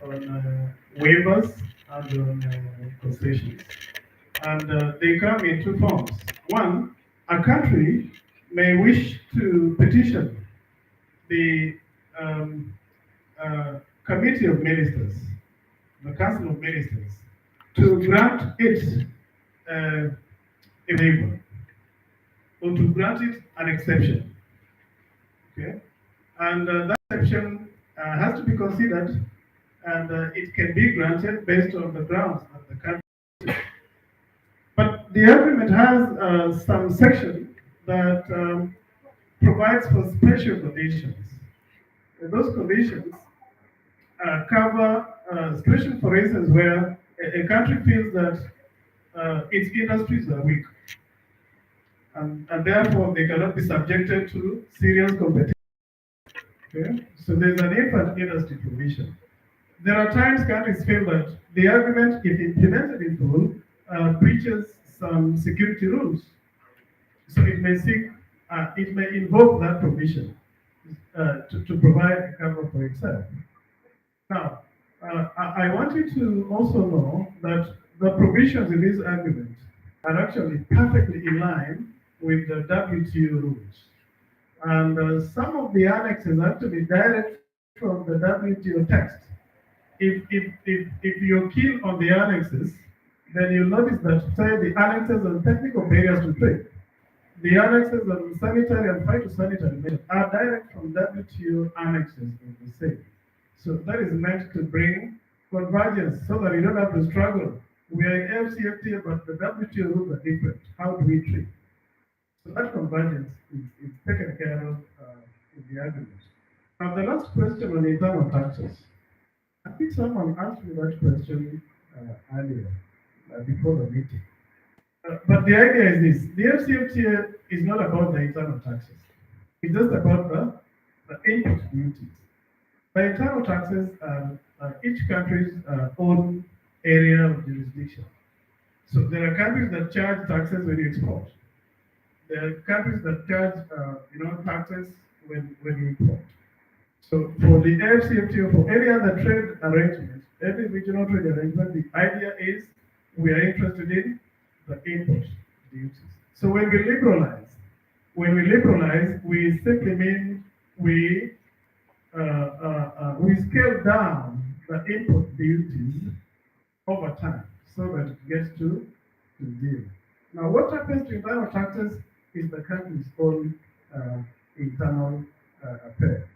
on waivers and on concessions. And they come in two forms. One, a country may wish to petition the um, Committee of Ministers, the Council of Ministers, to grant it a waiver or to grant it an exception. Okay, and that exception has to be considered, and it can be granted based on the grounds that the country. But the agreement has some section that provides for special conditions. And those conditions cover situations, for instance, where a country feels that its industries are weak, and therefore they cannot be subjected to serious competition. Okay? So there's an infant industry provision. There are times countries feel that the agreement, if implemented in full, breaches some security rules. So it may invoke that provision to provide a cover for itself. Now, I want you to also know that the provisions in this agreement are actually perfectly in line with the WTO rules. And some of the annexes actually direct from the WTO text. If you're keen on the annexes, then you'll notice that, say, the annexes on technical barriers to trade, the annexes on sanitary and phytosanitary measures are direct from WTO annexes in the same. So that is meant to bring convergence so that you don't have to struggle. We are in AfCFTA, but the WTO rules are different. How do we treat? So that convergence is taken care of in the agreement. Now, the last question on internal taxes. I think someone asked me that question earlier, before the meeting. But the idea is this: the AfCFTA is not about the internal taxes. It's just about the input duties. The internal taxes are each country's own area of jurisdiction. So there are countries that charge taxes when you export. There are countries that charge, taxes when you import. So for the AfCFTA, for any other trade arrangement, every regional trade arrangement, the idea is we are interested in the import duties. So when we liberalize, we simply mean we scale down the import duties over time so that it gets to zero. Now, what happens to internal taxes is the country's own internal affair.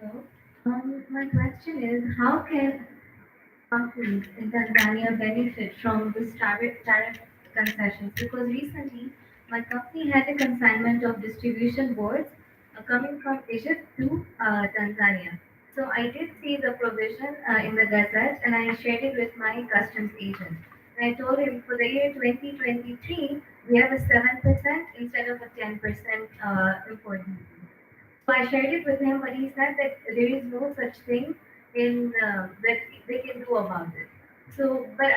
So, my question is, how can companies in Tanzania benefit from this tariff concessions? Because recently, my company had a consignment of distribution boards coming from Egypt to Tanzania. So I did see the provision in the Gazette, and I shared it with my customs agent. And I told him for the year 2023, we have a 7% instead of a 10% import duty. So I shared it with him, but he said that there is no such thing in that they can do about it. So, but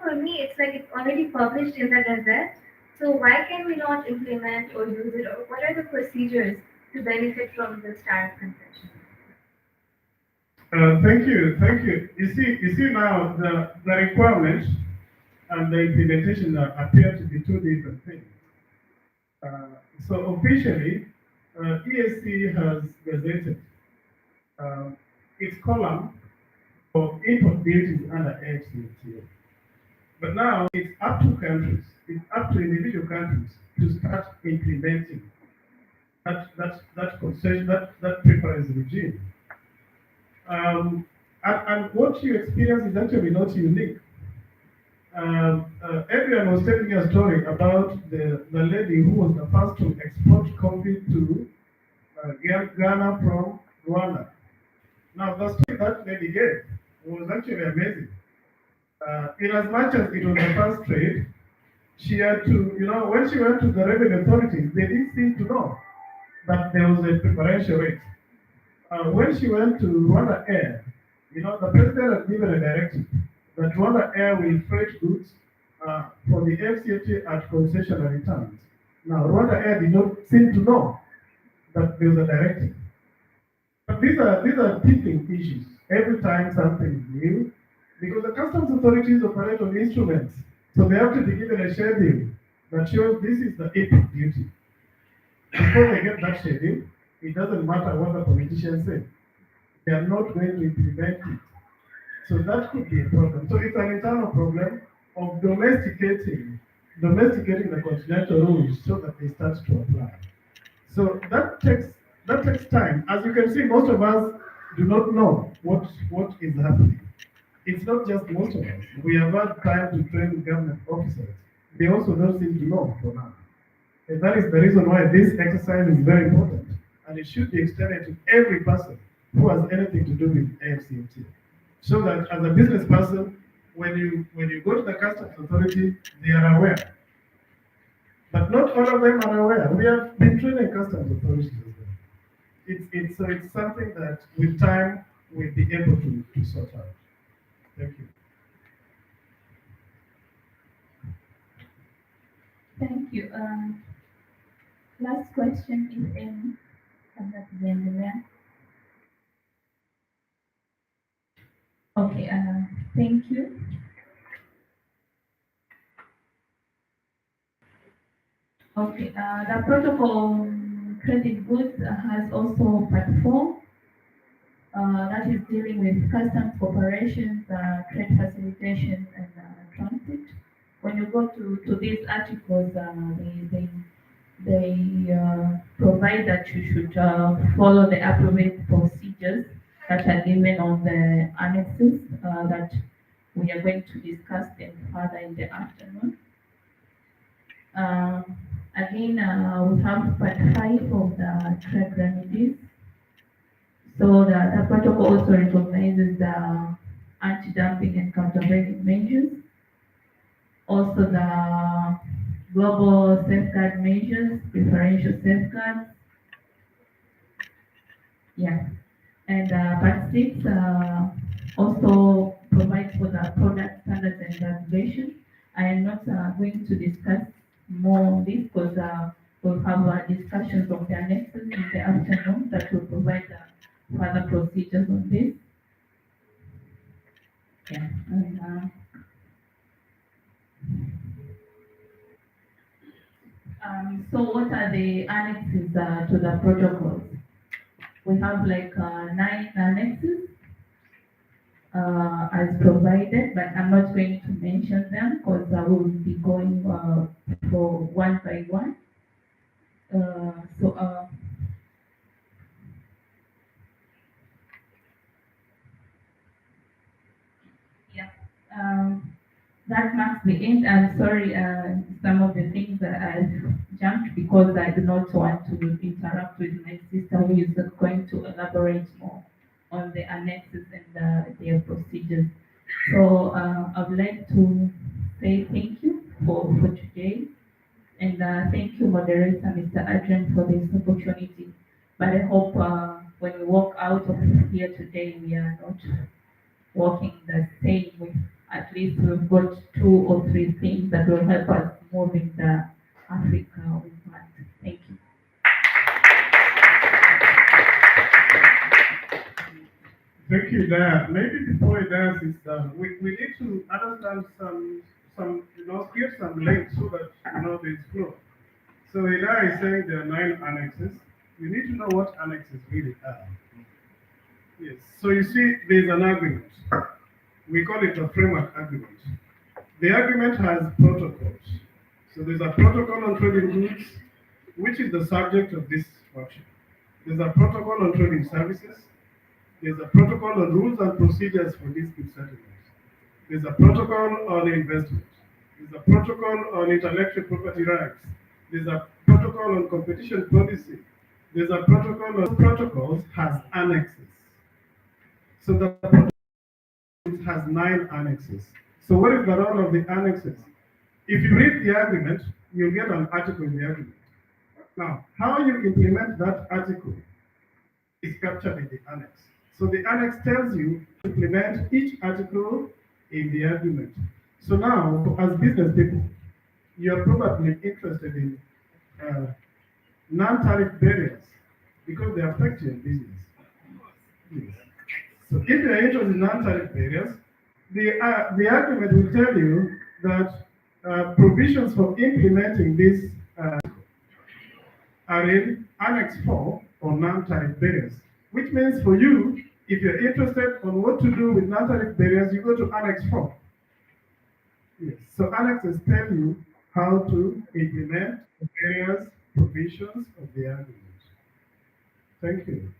for me, it's like it's already published in the Gazette. So why can we not implement or use it, or what are the procedures to benefit from this tariff concession? Thank you, thank you. You see now the requirement and the implementation appear to be two different things. Uh, so officially, ESC has gazetted uh, its column for import duties under AfCFTA. But now it's up to countries, it's up to individual countries to start implementing that concession, that preference regime. And what you experience is actually not unique. Adrian was telling me a story about the lady who was the first to export coffee to Ghana from Rwanda. Now, the story that lady gave was actually amazing. In as much as it was the first trade, she had to, when she went to the revenue authorities, they didn't seem to know that there was a preferential rate. When she went to Rwanda Air, The president has given a directive that Rwanda Air will freight goods for the AfCFTA at concessionary terms. Now, Rwanda Air did not seem to know that there was a directive. But these are teething issues. Every time something is new, because the customs authorities operate on instruments, so they have to be given a schedule that shows this is the epic duty. Before they get that schedule, it doesn't matter what the politicians say. They are not going to implement it. So that could be a problem. So it's an internal problem of domesticating the continental rules so that they start to apply. So that takes time. As you can see, most of us do not know what is happening. It's not just most of us. We have had time to train government officers. They also don't seem to know for now. And that is the reason why this exercise is very important. And it should be extended to every person who has anything to do with AFCFT. So that as a business person, when you go to the customs authority, they are aware. But not all of them are aware. We have been training customs authorities as well. So it's something that with time we'll be able to sort out. Thank you. Thank you. Last question is in kabla tujaendelea. Okay, thank you. Okay, the protocol credit goods has also part 4 that is dealing with customs operations, trade facilitation, and transit. When you go to these articles, they provide that you should follow the appropriate procedures that are given on the annexes that we are going to discuss them further in the afternoon. Again, we have part 5 of the trade remedies. So the protocol also recognizes the anti-dumping and countervailing measures, also the global safeguard measures, preferential safeguards. Yeah. And part 6 also provides for the product standards and regulation. I am not going to discuss more on this because we'll have discussions of the annexes in the afternoon that will provide further procedures on this. Yeah. So what are the annexes to the protocols? We have like 9 annexes as provided, but I'm not going to mention them because I will be going for one by one. Yeah, that marks the end. I'm sorry, some of the things that I've jumped because I do not want to interrupt with my sister who is going to elaborate more on the annexes and their procedures. So I would like to say thank you for today. And thank you, moderator, Mr. Adrian, for this opportunity. But I hope when we walk out of here today, we are not walking the same way. At least we've got 2 or 3 things that will help us move in the Africa movement. Thank you. Thank you, Dan. Maybe before Dan is done, we need to understand some create some links so that there's flow. So Ida is saying there are 9 annexes. We need to know what annexes really are. Yes. So you see, there's an agreement. We call it a framework agreement. The agreement has protocols. So there's a protocol on trading goods, which is the subject of this workshop. There's a protocol on trading services. There's a protocol on rules and procedures for dispute settlement. There's a protocol on investment. There's a protocol on intellectual property rights. There's a protocol on competition policy. There's a protocol on protocols has annexes. So the protocol has 9 annexes. So what is the role of the annexes? If you read the agreement, you'll get an article in the agreement. Now, how you implement that article is captured in the annex. So the annex tells you to implement each article in the agreement. So now, as business people, you are probably interested in uh, non-tariff barriers because they affect your business. Yes. So if you are interested in non-tariff barriers, the agreement will tell you that provisions for implementing this are in Annex 4 on non-tariff barriers, which means for you, if you're interested on what to do with non-tariff barriers, you go to Annex 4. Yes. So annexes tell you how to implement the various provisions of the agreement. Thank you.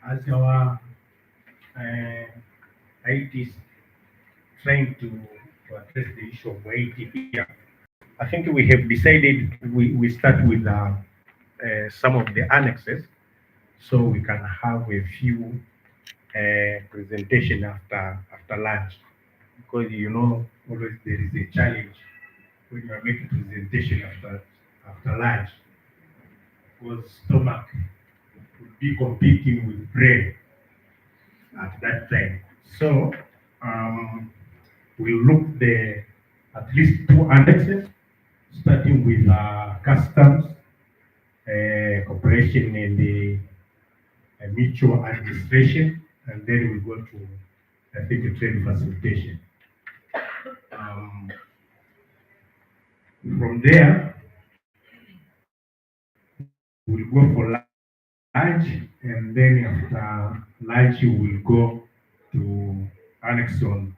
As our IT is trying to address the issue of ATP, I think we have decided we start with some of the annexes so we can have a few presentation after lunch, because always there is a challenge when you are making presentation after lunch, because stomach will be competing with brain at that time. So we'll look at least two annexes, starting with customs, cooperation in the mutual administration, and then we go to, I think, trade facilitation. From there, we'll go for lunch, and then after lunch, you will go to annex on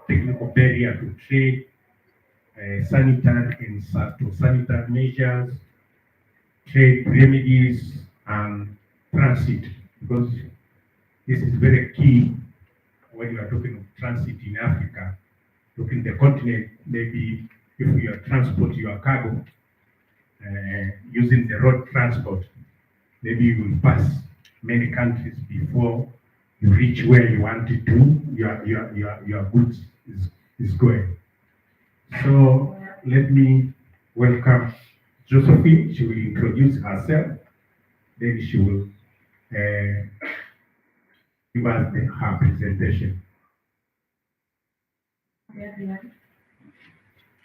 technical barrier to trade, sanitary and sanitary measures, trade remedies, and transit, because this is very key when you are talking of transit in Africa. Looking the continent, maybe if you are transport your cargo using the road transport, maybe you will pass many countries before you reach where you want it to, your goods is going. So let me welcome Josephine. She will introduce herself, then she will give us her presentation.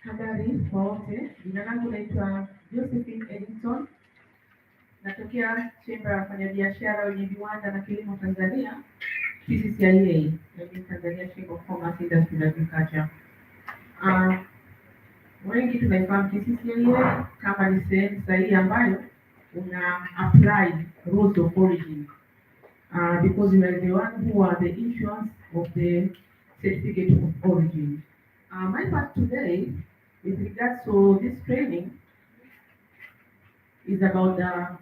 Habari kwa wote, jina langu naitwa Josephine Edington, natokea chemba ya wafanyabiashara wenye viwanda na kilimo Tanzania, PCCIA, yani Tanzania Chamber of Commerce, Industry and Agriculture. Wengi tunaifahamu PCCIA kama ni sehemu sahihi ambayo una apply rules of origin, because we are the one who are the issuers of the certificate of origin. My part today, with regards to this training, is about the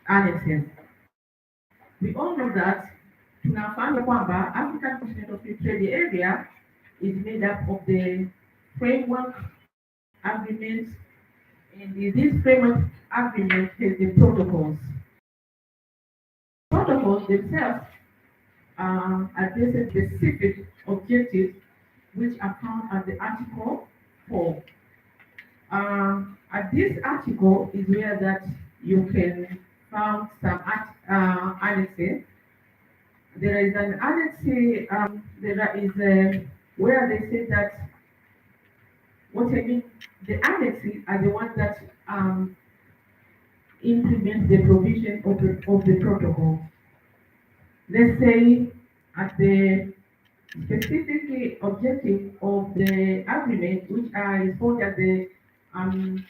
annexes. We all know that tunafahamu kwamba African Continental Free Trade Area is made up of the framework agreements, and this framework agreement has the protocols. Protocols themselves address specific objectives which are found at the Article 4. At this article is where that you can find some annexes. There is an annex, there is where they say that, what I mean, the annexes are the ones that implement the provision of the protocol. let's say, at the specific objective of the agreement, which is found at the um,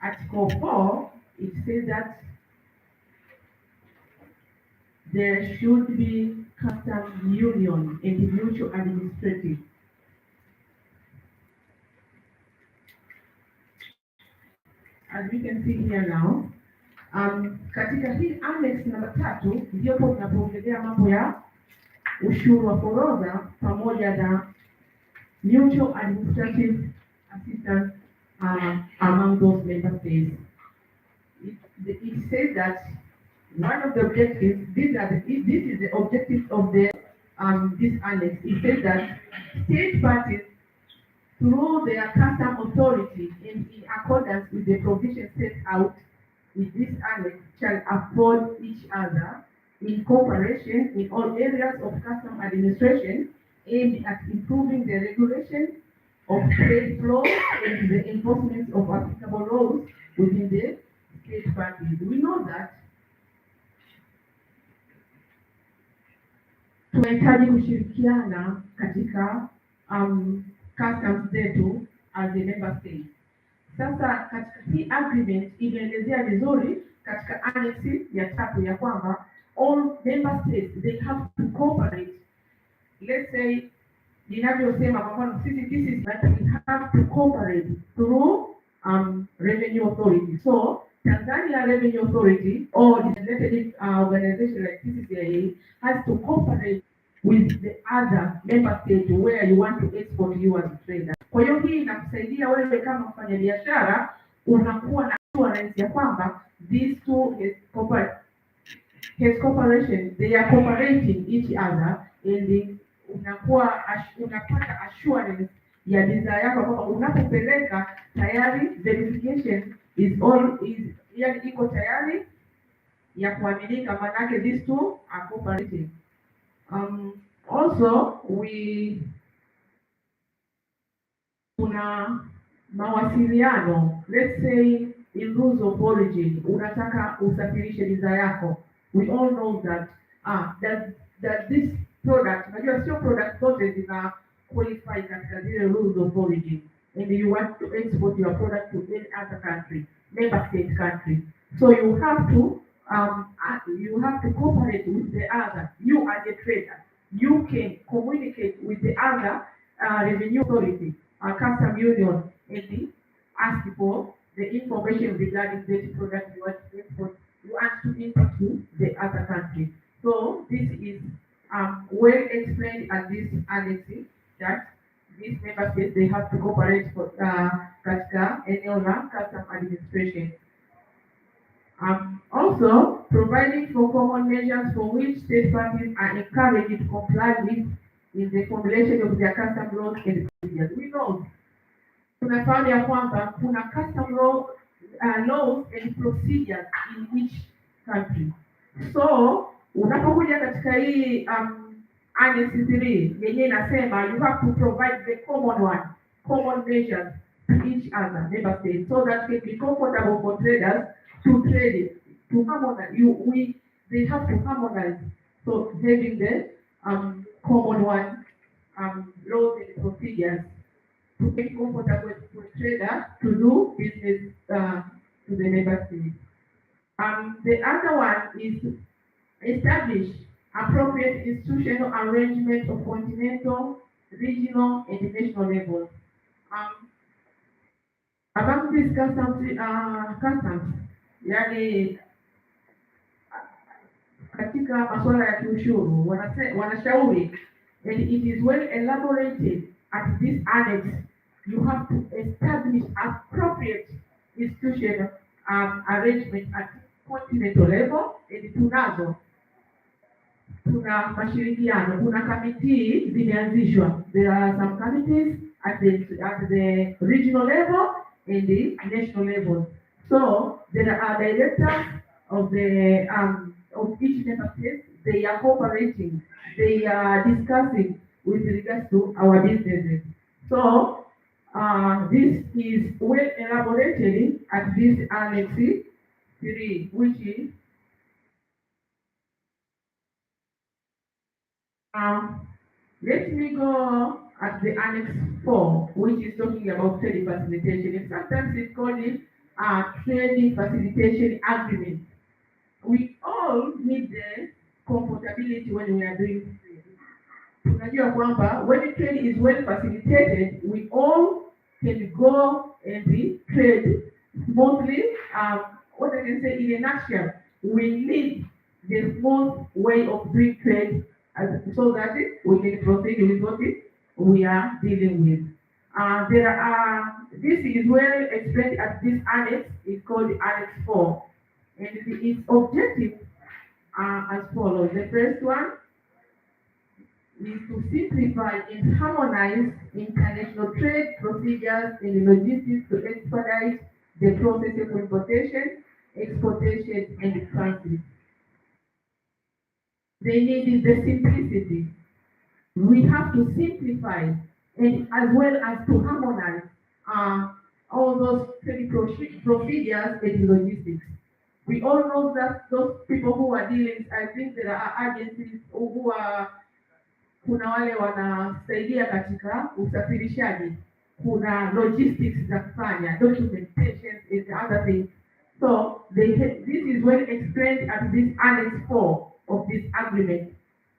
Article 4, it says that there should be custom union and mutual administrative. As we can see here now, katika hii annex namba 3 ndipo tunapoongelea mambo ya ushuru wa forodha pamoja na mutual administrative assistance among those member states. It says that one of the objectives, this is the objective of the this annex. It says that state parties through their custom authority and in accordance with the provisions set out with this annex shall afford each other in cooperation in all areas of custom administration aimed at improving the regulation of trade flows and the enforcement of applicable laws within the state parties. We know that tunahitaji kushirikiana katika customs zetu as a member state. Sasa katika hii agreement imeelezea vizuri katika annex ya 3 ya kwamba all member states they have to cooperate. Let's say ninavyosema kwa mfano sisi this is that we have to cooperate through revenue authority. So Tanzania Revenue Authority or the related organization like TCCIA has to cooperate with the other member state where you want to export you as a trader. Kwa hiyo hii inakusaidia wewe kama mfanyabiashara unakuwa na assurance ya kwamba these two has cooperation, they are cooperating each other and unapata assurance ya bidhaa yako kwamba unapopeleka tayari verification is yani iko tayari ya kuaminika, manake these two are cooperating. Also kuna mawasiliano, let's say in rules of origin, unataka usafirishe bidhaa yako. We all know that that this product, unajua sio product zote zina qualify katika zile rules of origin, and you want to export your product to any other country, member state country. So you have to cooperate with the other. You as a trader, you can communicate with the other revenue authority, custom union, and ask for the information regarding the product you want to export, you want to import to the other country. So this is well explained at this annex that these member states they have to cooperate for katika eneo la custom administration. Also providing for common measures for which state parties are encouraged to comply with in the formulation of their custom laws and procedures. We know tunafahamu ya kwamba kuna custom laws and procedures in each country. So unapokuja katika hii annex 3 yenyewe inasema you have to provide the common measures to each other member state so that it be comfortable for traders to trade it, to harmonize. They have to harmonize. So having the common laws and procedures to make it comfortable for traders to do business to the member state. The other one is establish appropriate institutional arrangement of continental, regional, and national levels. Among these customs, yani katika masuala ya kiushuru wanashauri, and it is well elaborated at this annex, you have to establish appropriate institutional arrangement at continental level, and tuna mashirikiano, kuna kamiti zimeanzishwa. There are some committees at the regional level and the national level. So there are directors of the of each member state. They are cooperating. They are discussing with regards to our businesses. So this is well elaborated at this annex 3, which is Um, Let me go at the Annex 4, which is talking about trade facilitation. And sometimes it's called it trade facilitation agreement. We all need the comfortability when we are doing trade. Unajua kwamba when trade is well facilitated, we all can go and trade smoothly. What I can say in a nutshell, we need the smooth way of doing trade so that we can proceed with what we are dealing with. This is well explained at this annex. It's called Annex 4, and its objective are as follows. The first one is to simplify and harmonize international trade procedures and logistics to expedite the process of importation, exportation, and transit. They needed the simplicity. We have to simplify and as well as to harmonize all those trade procedures and logistics. We all know that those people who are dealing, I think there are agencies who are kuna wale wanasaidia katika usafirishaji, kuna logistics za kufanya, documentation and other things. So this is well explained at this Annex 4 of this agreement.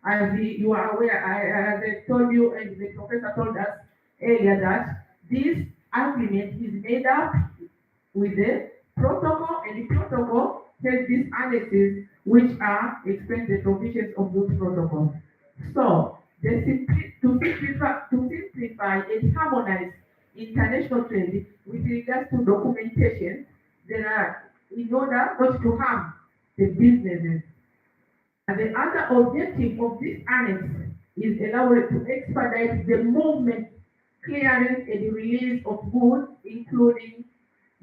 As you are aware, as I told you and the professor told us earlier that this agreement is made up with the protocol, and the protocol has these annexes which are explain the provisions of those protocols. So to simplify and harmonize international trade with regards to documentation, there are in order not to harm the businesses. And the other objective of this annex is allowed to expedite the movement, clearance, and release of goods, including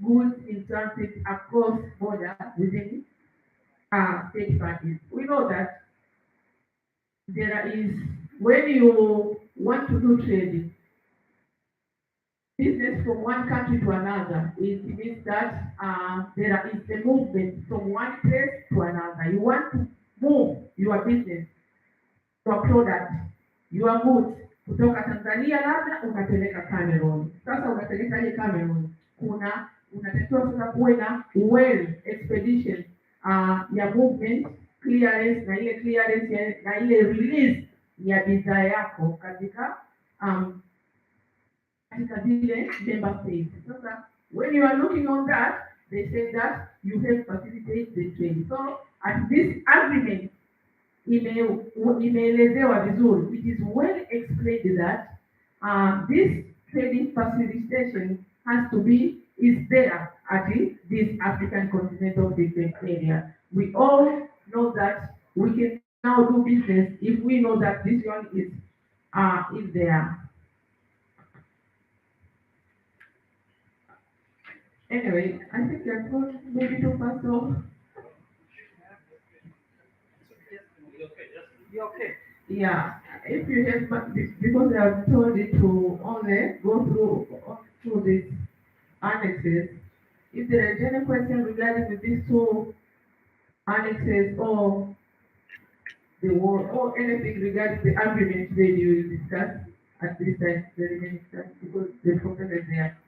goods in transit across border within state parties. We know that there is, when you want to do trading, business from one country to another, it means that there is a movement from one place to another. You want to move your business, your product, your goods kutoka Tanzania labda unapeleka Cameroon. Sasa unapelekaje Cameroon? Unatakiwa sasa kuwe na well expedition ya movement clearance na ile clearance na ile release ya bidhaa yako katika zile member states. Sasa when you are looking on that, they say that you have facilitated the trade. So at this agreement imeelezewa vizuri. It is well explained that this trading facilitation is there at this African continental business area. We all know that we can now do business if we know that this one is there. Anyway, I think that's what maybe too fast off. You okay? Yeah, if you have, because I have told you to only go through these annexes. If there is any question regarding with these two annexes or the war or anything regarding the agreement that you discuss at this time, the remaining time, because the professor is there.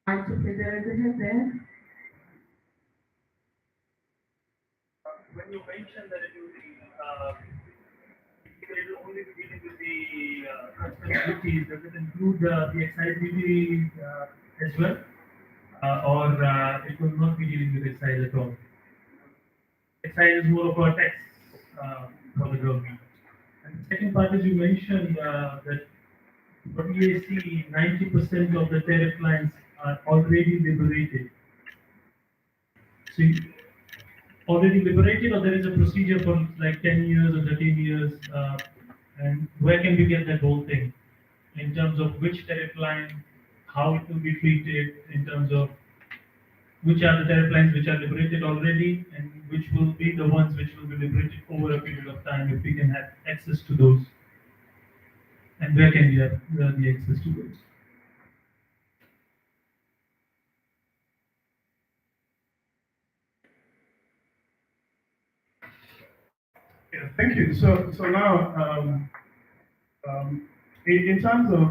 I took it there as a head there. When you mentioned that it will only be dealing with the customs duties, does it include the excise duty as well? Or it will not be dealing with excise at all? Excise is more of a tax for the government. And the second part is you mentioned that for EAC, 90% of the tariff lines are already liberated. So already liberated, or there is a procedure for like 10 years or 13 years, and where can we get that whole thing in terms of which tariff line, how it will be treated, in terms of which are the tariff lines which are liberated already, and which will be the ones which will be liberated over a period of time, if we can have access to those, and where can we have the access to those? Yeah, thank you. So now, in terms of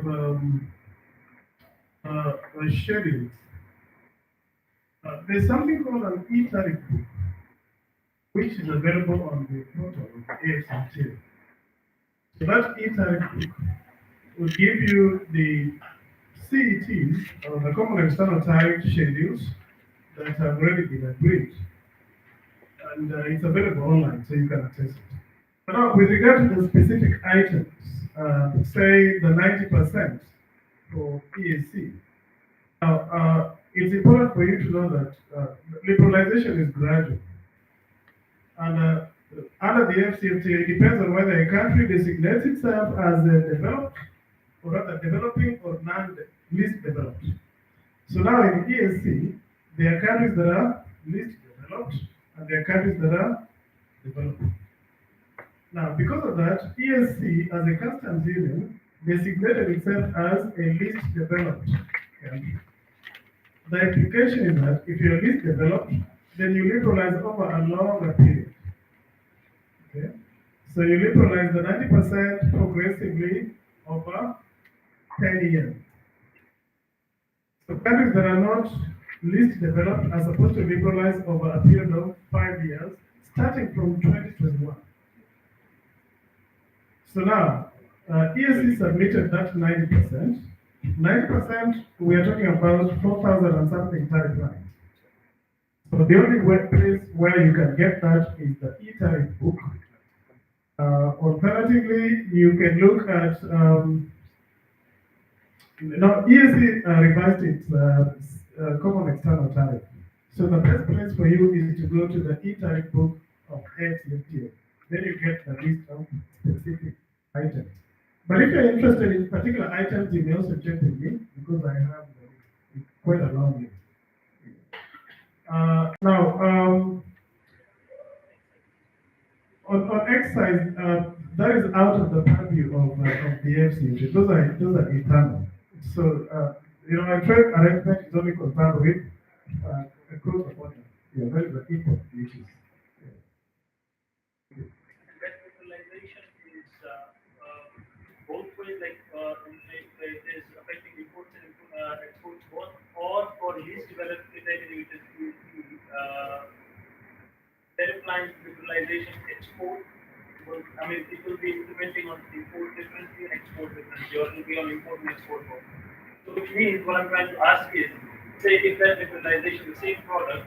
schedules, there's something called an e-tariff book, which is available on the portal of the AfCFTA. So that e-tariff book will give you the CETs, or the common external tariff schedules, that have already been agreed. And it's available online, so you can access it. But now, with regard to the specific items, say the 90% for ESC, now it's important for you to know that liberalization is gradual. And under the AfCFTA, it depends on whether a country designates itself as a developed, or rather developing or least developed. So now in ESC, there are countries that are least developed and there are countries that are developed. Now, because of that, ESC as a customs union designated itself as a least developed country. The implication is that if you're least developed, then you liberalize over a longer period. Okay? So you liberalize the 90% progressively over 10 years. So countries that are not least developed are supposed to liberalize over a period of 5 years, starting from 2021. So now, ESC submitted that 90%. 90%, we are talking about 4,000 and something tariff lines. So the only place where you can get that is the e-tariff book. Alternatively, you can look at, now ESC revised its common external tariff. So the best place for you is to go to the e-tariff book of AfCFTA. Then you get the list of specific items. But if you're interested in particular items, you may also check with me because I have quite a long list. Now, on excise, that is out of the purview of the FCA. Those are internal. So, our trade arrangement is only concerned with a cross border. Yeah, that is the import duties. That liberalization is both ways, it is affecting imports and exports both, or for least developed category, it is tariff line liberalization export. It will be implementing on import differently and export differently, or it will be on import and export both. So which means what I'm trying to ask is, say if that liberalization, the same product,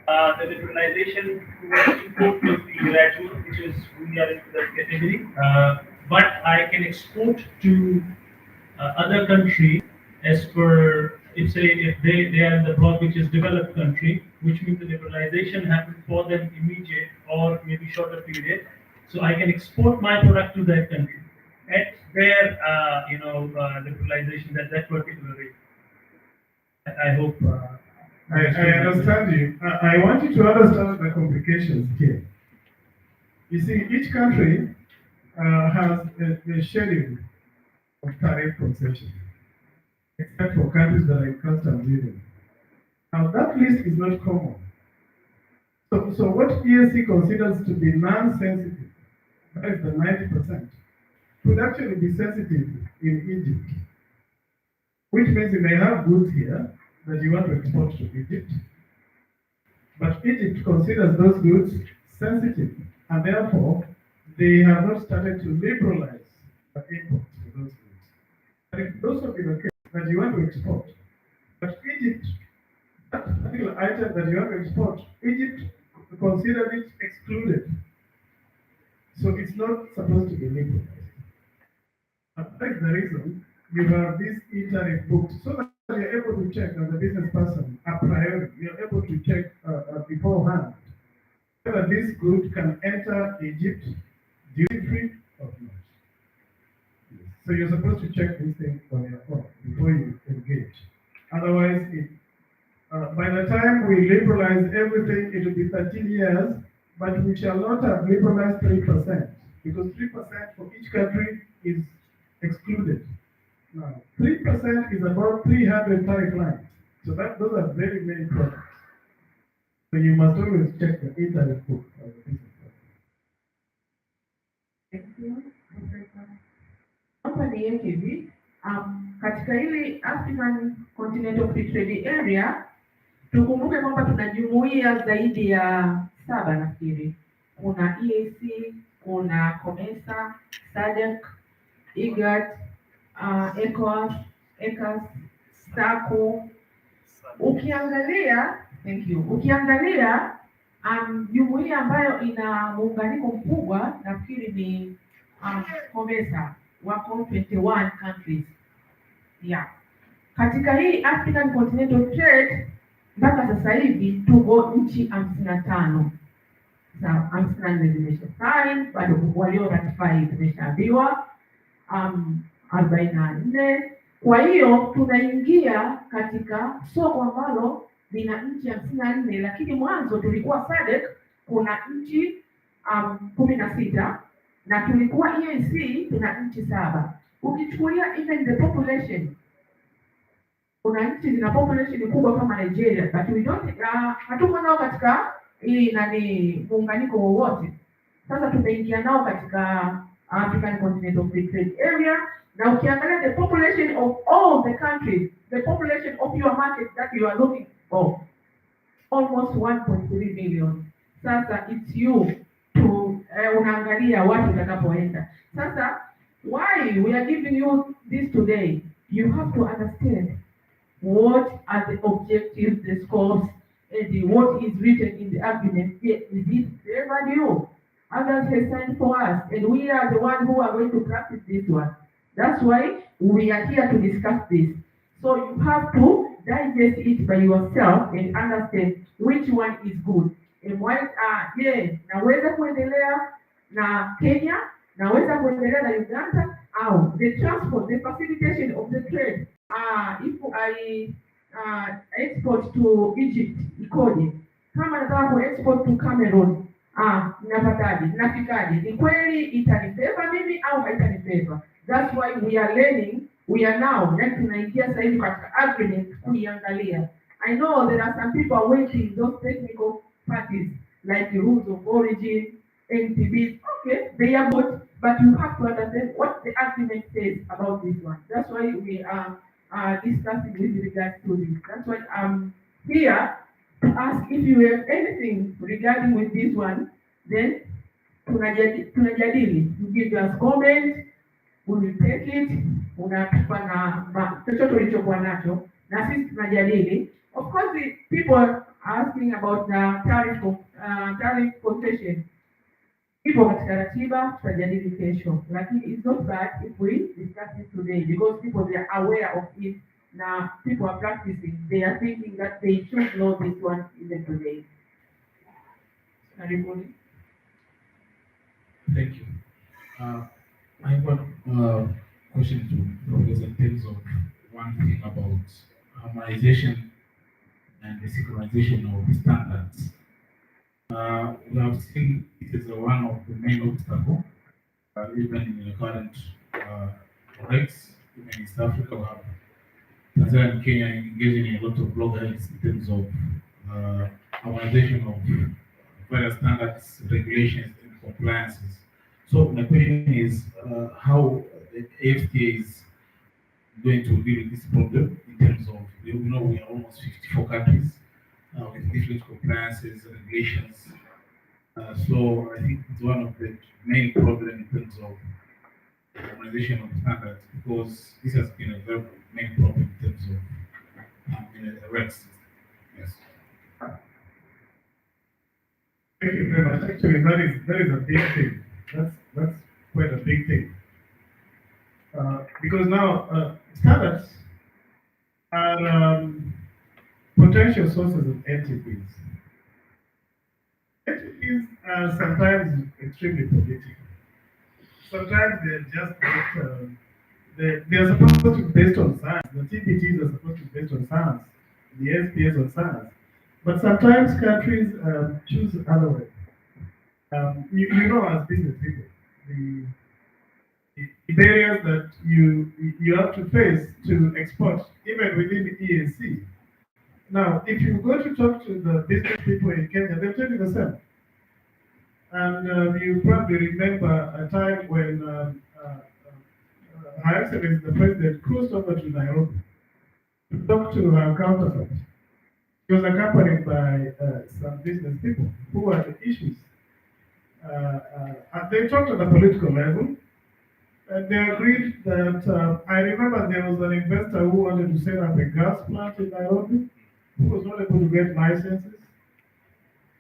the liberalization towards import will be gradual, which is we are into that category. But I can export to other country as per if they are in the block which is developed country, which means the liberalization happens for them immediate or maybe shorter period. So I can export my product to that country at their liberalization that particular rate. I hope. I understand you. I want you to understand the complications here. You see, each country has a schedule of tariff concession, except for countries that are in customs union. Now, that list is not common. So what ESC considers to be non-sensitive, that is the 90%, could actually be sensitive in Egypt, which means you may have goods here that you want to export to Egypt, but Egypt considers those goods sensitive, and therefore they have not started to liberalize the imports for those goods. But it could also be the case that you want to export, but Egypt, that particular item that you want to export, Egypt considers it excluded, so it's not supposed to be liberalized. And that is the reason you have this e-tariff booked, so that you're able to check as a business person a priori, you're able to check beforehand whether this good can enter Egypt duty-free or not. So you're supposed to check these things on your own before you engage. Otherwise, by the time we liberalize everything, it will be 13 years, but we shall not have liberalized 3%, because 3% for each country is excluded. Now, 3% is about 300 tariff lines. So those are very many products. So you must always check the e-tariff book of the business. Hapa niweke hivi, katika hili African Continental Free Trade Area tukumbuke kwamba tuna jumuiya zaidi ya 7 nafikiri. Kuna EAC, kuna COMESA, SADC, IGAD, ECOWAS, ECAS, SACU. Ukiangalia jumuiya ambayo ina muunganiko mkubwa nafikiri ni COMESA, wako 21 countries. Yeah. Katika hii African Continental Trade mpaka sasa hivi tuko nchi 55. Sawa, 54 zimesha sign, bado walio ratify zimeshaambiwa 44. Kwa hiyo tunaingia katika soko ambalo lina nchi 54, lakini mwanzo tulikuwa SADC kuna nchi 16 na tulikuwa EAC tuna nchi 7. Ukichukulia even the population, kuna nchi zina population kubwa kama Nigeria, but we don't hatuko nao katika hii muunganiko wowote. Sasa tumeingia nao katika African Continental Free Trade Area, na ukiangalia the population of all the countries, the population of your market that you are looking for, almost 1.3 million. Sasa it's you to unaangalia watu utakapoenda. Sasa why we are giving you this today, you have to understand what are the objectives, the scopes, and what is written in the agreement. Is it favored you? Others have signed for us, and we are the ones who are going to practice this one. That's why we are here to discuss this. So you have to digest it by yourself and understand which one is good. And why, naweza kuendelea na Kenya, naweza kuendelea na Uganda, au the transport, the facilitation of the trade. If I export to Egypt, ikoje? Kama nataka ku export to Cameroon, napataje? Nafikaje? Ni kweli itanifeva mimi au haitanifeva? That's why we are learning, we are now, tunaingia sasa hivi katika agreement kuiangalia. I know there are some people are waiting those technical parties like the rules of origin, NTBs. Okay, they are good, but you have to understand what the agreement says about this one. That's why we are discussing with regards to this. That's why I'm here to ask if you have anything regarding with this one, then tunajadili. You give us comment, we will take it, unatupa na chochote ulichokuwa nacho, na sisi tunajadili. Of course, the people are asking about the tariff concession. Ipo katika ratiba, tutajadili kesho. Lakini it's not bad if we discuss it today, because people they are aware of it. Now people are practicing. They are thinking that they should know this one even today. Everybody. Thank you. I have one question to Professor in terms of one thing about harmonization and the synchronization of standards. We have seen it is one of the main obstacles, even in the current rights. Even in East Africa, we have Tanzania and Kenya engaging in a lot of loggerheads in terms of harmonization of various standards, regulations, and compliances. So my question is, how the AfCFTA is going to deal with this problem in terms of, we are almost 54 countries with different compliances, regulations. So I think it's one of the main problems in terms of harmonization of standards, because this has been a very main problem in terms of the rights. Yes. Thank you very much. Actually, that is a big thing. That's quite a big thing. Because now standards are potential sources of entities. Entities are sometimes extremely political. Sometimes they're just they're supposed to be based on science. The TPTs are supposed to be based on science. The SPS on science. But sometimes countries choose other way. You know, as business people, the barriers that you have to face to export, even within the EAC. Now, if you go to talk to the business people in Kenya, they'll tell you the same. And you probably remember a time when Her Excellency the President cruised over to Nairobi to talk to her counterpart. She was accompanied by some business people who had issues. And they talked at the political level, and they agreed that I remember there was an investor who wanted to set up a gas plant in Nairobi, who was not able to get licenses,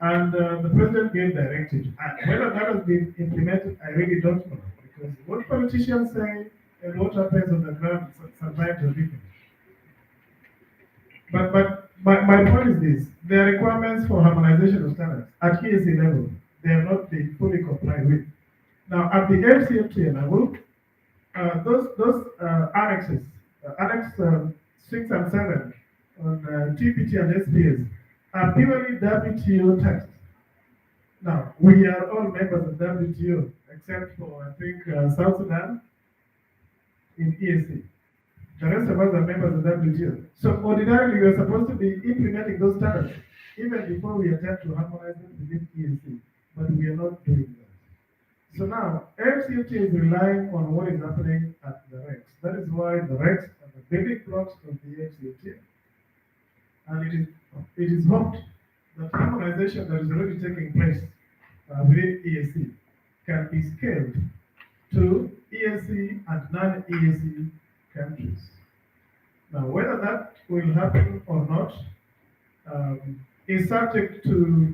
and the president gave directives. And whether that has been implemented, I really don't know, because what politicians say and what happens on the ground sometimes are different. But my point is this: there are requirements for harmonization of standards at ESA level. They have not been fully complied with. Now, at the AfCFTA level, those annexes, Annex 6 and 7 on TPT and SPS, are purely WTO text. Now, we are all members of WTO, except for, I think, South Sudan in ESA. The rest of us are members of WTO. So ordinarily, we are supposed to be implementing those standards even before we attempt to harmonize them within ESA, but we are not doing that. So now, AfCFTA is relying on what is happening at the REX. That is why the REX are the building blocks of the AfCFTA. And it is hoped that harmonization that is already taking place within ESC can be scaled to ESC and non-ESC countries. Now, whether that will happen or not is subject to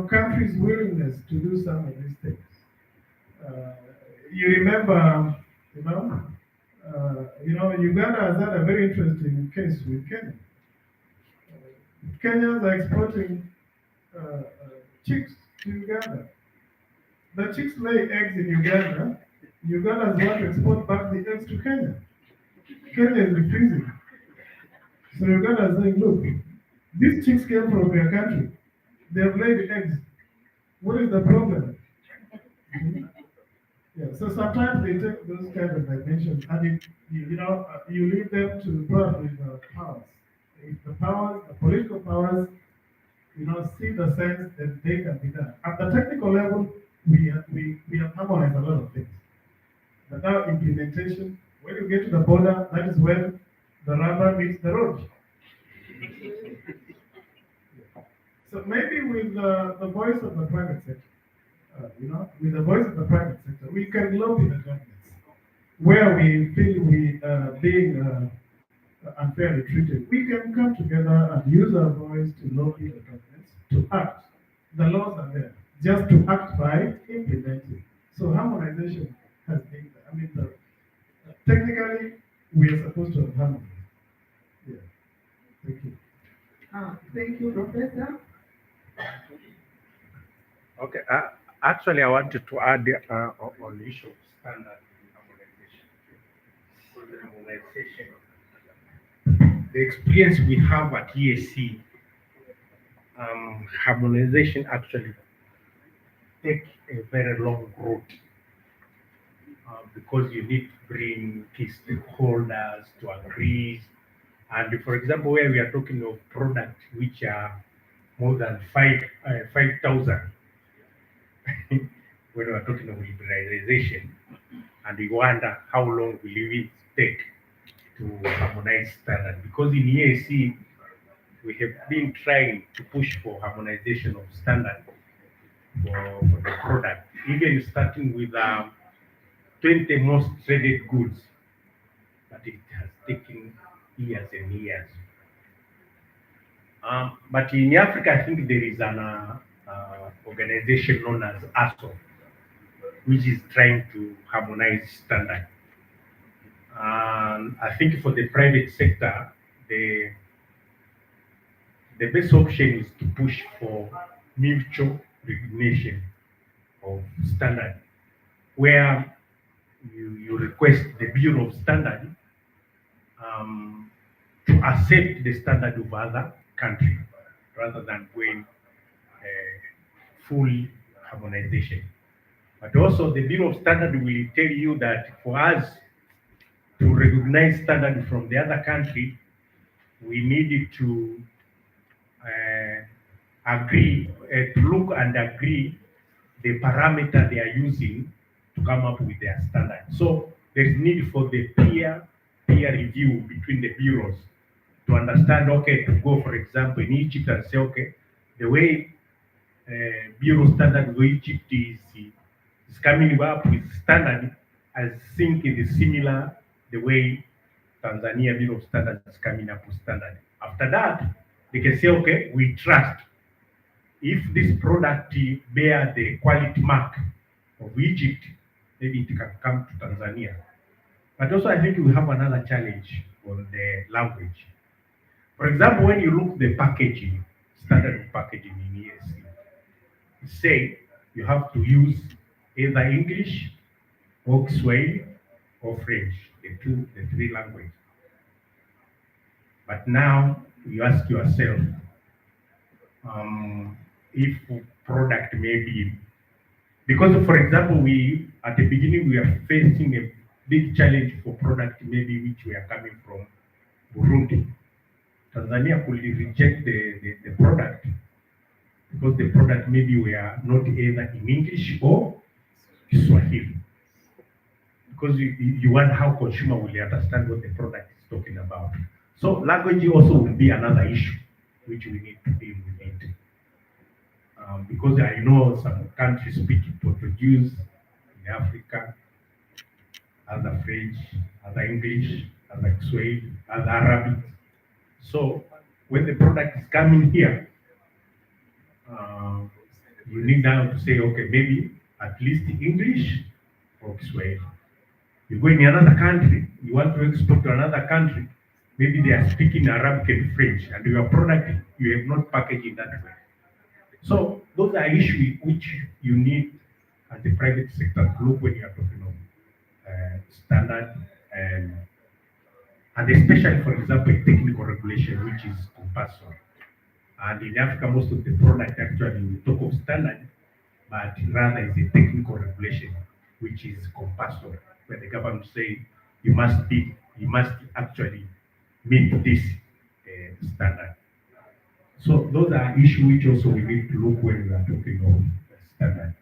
countries' willingness to do some of these things. You remember, Uganda has had a very interesting case with Kenya. Kenyans are exporting chicks to Uganda. The chicks lay eggs in Uganda. Ugandans want to export back the eggs to Kenya. Kenya is refusing. So Uganda is saying, look, these chicks came from your country. They have laid eggs. What is the problem? Yeah, so sometimes they take those kind of dimensions and you leave them to probably the powers. If the powers, the political powers, see the sense that they can be done. At the technical level, we have harmonized a lot of things. But now implementation, when you get to the border, that is when the rubber meets the road. So maybe with the voice of the private sector, with the voice of the private sector, we can lobby the governments where we feel we are being unfairly treated. We can come together and use our voice to lobby the governments to act. The laws are there, just to act by implementing. So harmonization has been, technically, we are supposed to have harmonized. Yeah. Thank you. Thank you, Professor. Okay. Actually, I wanted to add on the issue of standard harmonization. The experience we have at ESC, harmonization actually take a very long route because you need to bring key stakeholders to agree. And for example, where we are talking of products which are more than 5,000, when we are talking of liberalization, and we wonder how long will it take to harmonize standard. Because in EAC, we have been trying to push for harmonization of standard for the product, even starting with 20 most traded goods, but it has taken years and years. But in Africa, I think there is an organization known as ASO, which is trying to harmonize standard. And I think for the private sector, the best option is to push for mutual recognition of standard, where you request the Bureau of Standard to accept the standard of other countries rather than going full harmonization. But also the Bureau of Standard will tell you that for us to recognize standard from the other country, we needed to agree, to look and agree the parameter they are using to come up with their standard. So there is need for the peer review between the bureaus to understand, okay, to go, for example, in Egypt and say, okay, the way bureau standard of Egypt is coming up with standard, I think it is similar the way Tanzania Bureau of Standards is coming up with standard. After that, they can say, okay, we trust if this product bear the quality mark of Egypt, maybe it can come to Tanzania. But also, I think we have another challenge on the language. For example, when you look the packaging, standard of packaging in ESC, it say you have to use either English or Swahili or French, the three languages. But now you ask yourself, if product may be, because for example, we at the beginning we are facing a big challenge for product maybe which we are coming from Burundi. Tanzania could reject the product because the product maybe we are not either in English or Swahili. Because you want how consumer will understand what the product is talking about. So language also will be another issue which we need to deal with it. Because I know some countries speak Portuguese in Africa, other French, other English, other Swahili, other Arabic. So when the product is coming here, you need now to say, okay, maybe at least English or Swahili. You go in another country, you want to export to another country, maybe they are speaking Arabic and French, and your product you have not packaged in that way. So those are issues which you need as the private sector to look when you are talking of standard and especially, for example, technical regulation, which is compulsory. And in Africa, most of the product actually we talk of standard, but rather is a technical regulation, which is compulsory, where the government say you must actually meet this standard. So those are issues which also we need to look when we are talking of standard.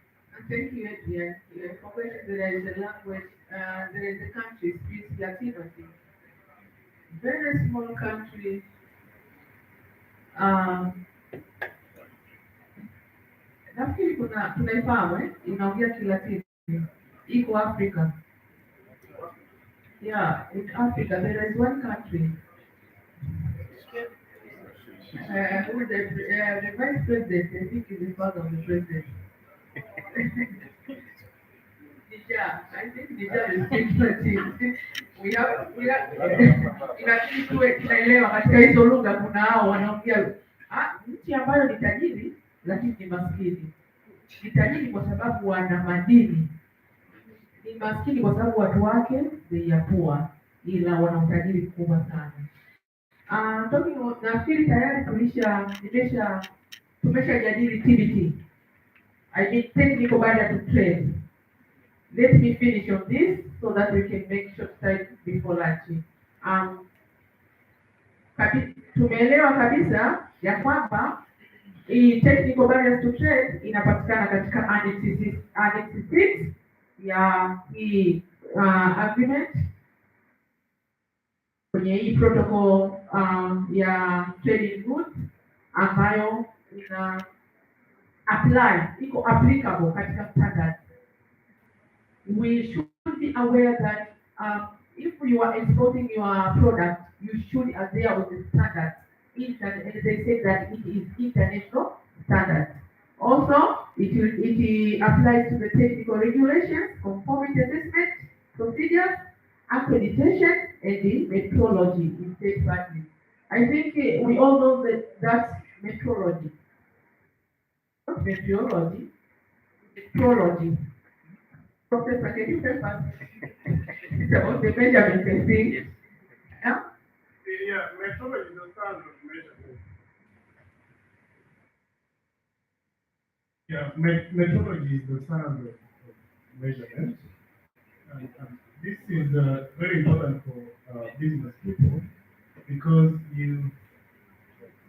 Thank you, Adrian. You forgot there is a language, there is a country, speaks Latinity. Very small country. Nafikiri tunaifahamu inaongea Kilatini, iko Africa. Yeah, in Africa there is one country. Who the vice president, I think is the father of the president. Niger, I think Niger is speaking Latin. Inabidi tuwe tunaelewa katika hizo lugha kuna hao wanaongea nchi ambayo ni tajiri lakini ni maskini. Ni tajiri kwa sababu wana madini, ni maskini kwa sababu watu wake they are poor, ila wana utajiri mkubwa sana. Nafikiri tayari tumeshajadili TBT. I mean technical barrier to trade. Let me finish on this so that we can make short time before lunch. Tumeelewa kabisa ya kwamba hii technical barriers to trade inapatikana katika Annex 6 ya hii agreement kwenye hii protocol ya trading goods ambayo ina iko applicable katika standard. We should be aware that if you are exporting your product, you should adhere with the standard. And they say that it is international standard. Also, it applies to the technical regulations, conformity assessment, procedures, accreditation, and the metrology in state practice. I think we all know that that's metrology. Not meteorology, metrology. Professor, can you help us? It's about the measurement thing. Yeah? Yeah, metrology is the standard of measurement. Yeah, metrology is the standard of measurement. And this is very important for business people because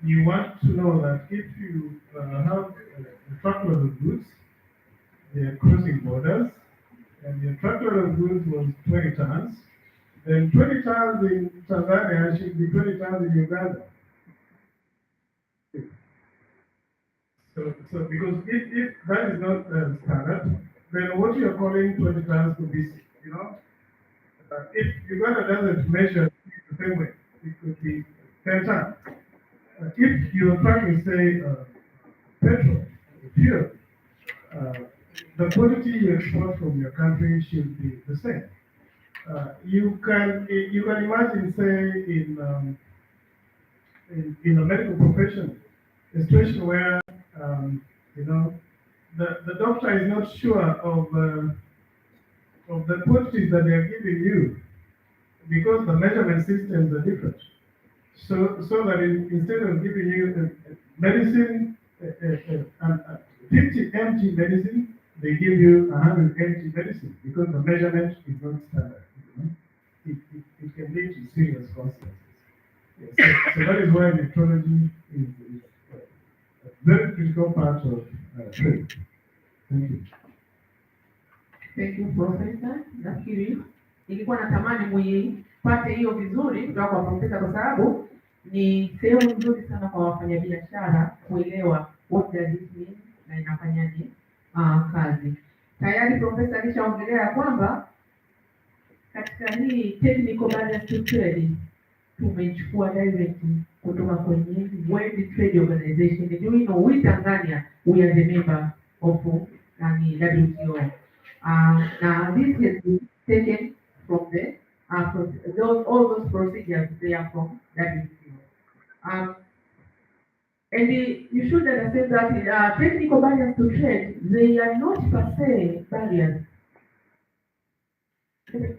you want to know that if you have a truckload of goods, they're crossing borders, and the truckload of goods was 20 tons. Then 20 tons in Tanzania should be 20 tons in Uganda. So because if that is not standard, then what you're calling 20 tons could be, if Uganda doesn't measure the same way, it could be 10 tons. If you're trying to say petrol, fuel, uh, the quantity you export from your country should be the same. You can imagine, say, in the medical profession, a situation where you know the doctor is not sure of the quantities that they are giving you because the measurement systems are different. So that instead of giving you medicine, 50 empty medicine, they give you 100 empty medicine because the measurement is not standard. It can lead to serious consequences. Yes. So that is why metrology is a very critical part of trade. Thank you. Thank you, Professor. Nafikiri nilikuwa natamani muipate hiyo vizuri kutoka kwa Professor kwa sababu ni sehemu nzuri sana kwa wafanyabiashara kuelewa what does it mean na inafanyaje kazi. Tayari Professor alishaongelea kwamba katika hii technical barriers to trade tumechukua direct kutoka kwenye World Trade Organization. Do you know we Tanzania we are the member of WTO. Now this has been taken from the all those procedures they are from WTO. And you should understand that technical barriers to trade, they are not per se barriers.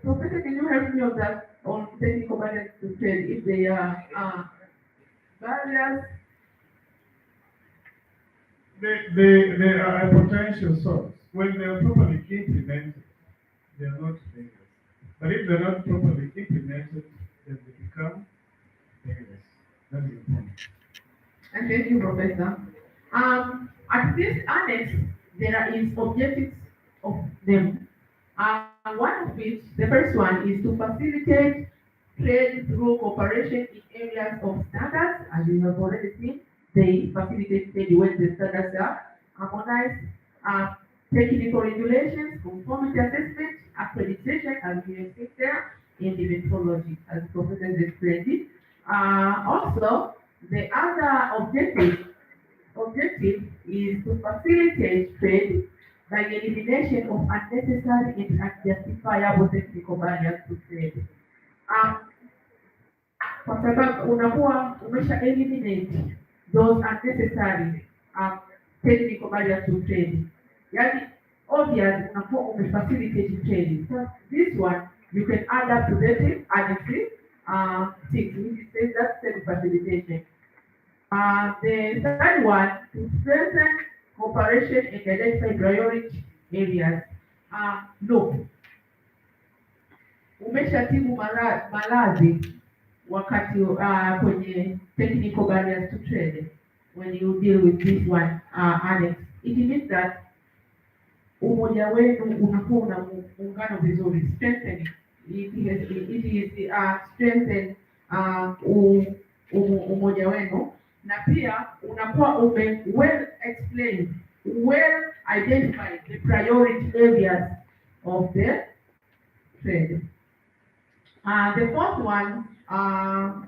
Professor, can you help me on that, on technical barriers to trade, if they are barriers? They are a potential source. When they are properly implemented, they are not dangerous. But if they're not properly implemented, then they become dangerous. That is the point. And thank you, Professor. At this annex, there is objectives of them. One of which, the first one, is to facilitate trade through cooperation in areas of standards. As you have already seen, they facilitate trade when the standards are harmonized. Technical regulations, conformity assessment, accreditation, as we have seen there, in the metrology, as Professor has explained it. Also, the other objective is to facilitate trade by elimination of unnecessary and unjustifiable technical barriers to trade. Kwa sababu unakuwa umesha eliminate those unnecessary technical barriers to trade. Yani obviously unakuwa umefacilitate trade. So this one you can add up to the additive things, which says that's trade facilitation. The third one, to strengthen cooperation and identify priority areas. Look, umeshatibu malazi wakati kwenye technical barriers to trade when you deal with this one annex. It means that umoja wenu unakuwa una muungano vizuri, strengthening. It is strengthen umoja wenu, na pia unakuwa well explained, well identified the priority areas of the trade. The fourth one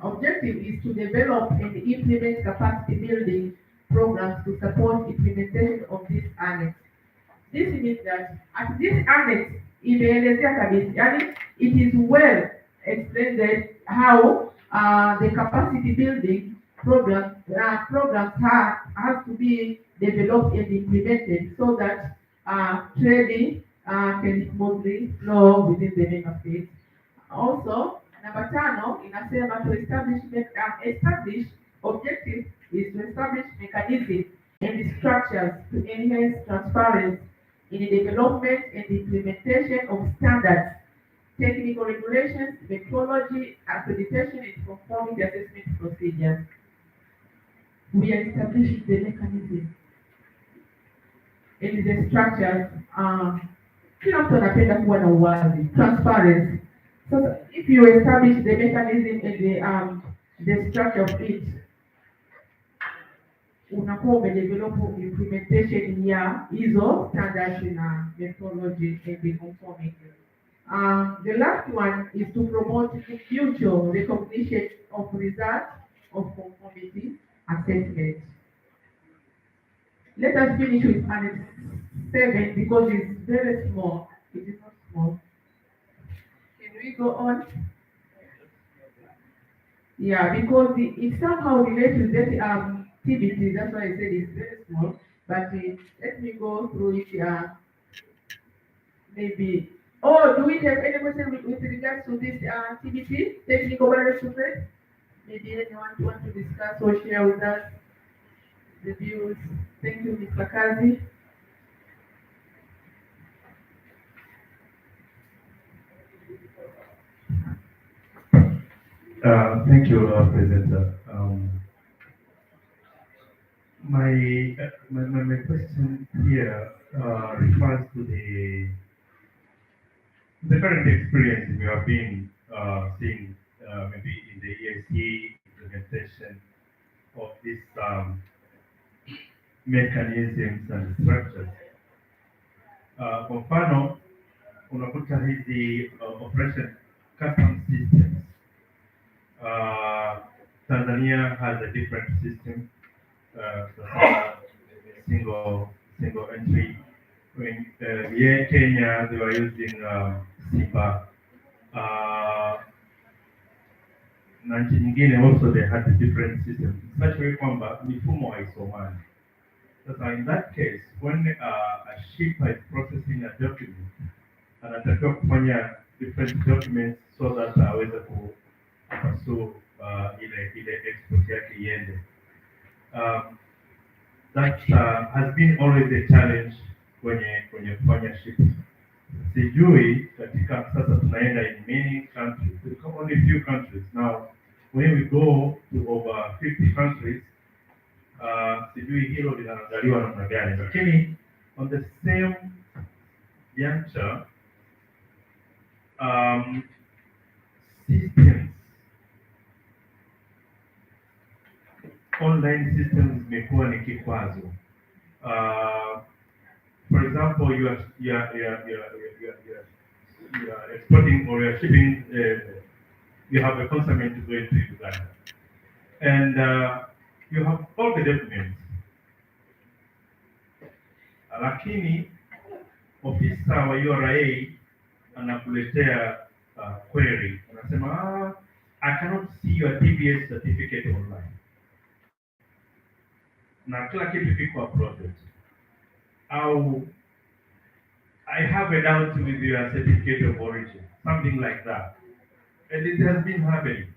objective is to develop and implement capacity building programs to support implementation of this annex. This means that at this annex, imeelezea kabisa, yani it is well explained how the capacity building programs have to be developed and implemented so that trading can smoothly flow within the member states. Also, number 5 inasema to establish objective is to establish mechanisms and structures to enhance transparency in the development and implementation of standards, technical regulations, metrology, accreditation, and conformity assessment procedures. We are establishing the mechanism and the structures Kila mtu anapenda kuwa na uwazi, transparency. So if you establish the mechanism and the structure of it, unakuwa umedevelop implementation ya hizo standards na methodology and the conformity. The last one is to promote mutual recognition of results of conformity assessment. Let us finish with Annex 7 because it's very small. It is not small. Can we go on? Yeah, because it somehow relates to that activity. That's why I said it's very small. But let me go through it. Maybe. Oh, do we have any question with regards to this activity? Technical barrier support? Maybe anyone want to discuss or share with us the views? Thank you, Mr. Kazi. Thank you, Presenter. My question here refers to the current experience we have been seeing maybe in the ESG implementation of these mechanisms and structures. Kwa mfano, unakuta hizi operation custom systems. Tanzania has a different system, single entry. When Kenya, they were using SIPA. Na nchi nyingine also they had a different system. Such way kwamba mifumo haisomani. Sasa in that case, when a shipper is processing a document, anatakiwa kufanya different documents so that aweze pursue ile export yake iende. That has been always a challenge kwenye kufanya shipping. Sijui katika sasa tunaenda in many countries, only few countries now. When we go to over 50 countries, sijui hilo linaangaliwa namna gani, lakini on the same juncture, systems, online systems zimekuwa ni kikwazo. For example, you are exporting or you are shipping. You have a consignment going to Uganda, and you have all the documents. Lakini ofisa wa URA anakuletea query, anasema I cannot see your TBS certificate online. Na kila kitu kiko uploaded. I have a doubt with your certificate of origin, something like that. And it has been happening.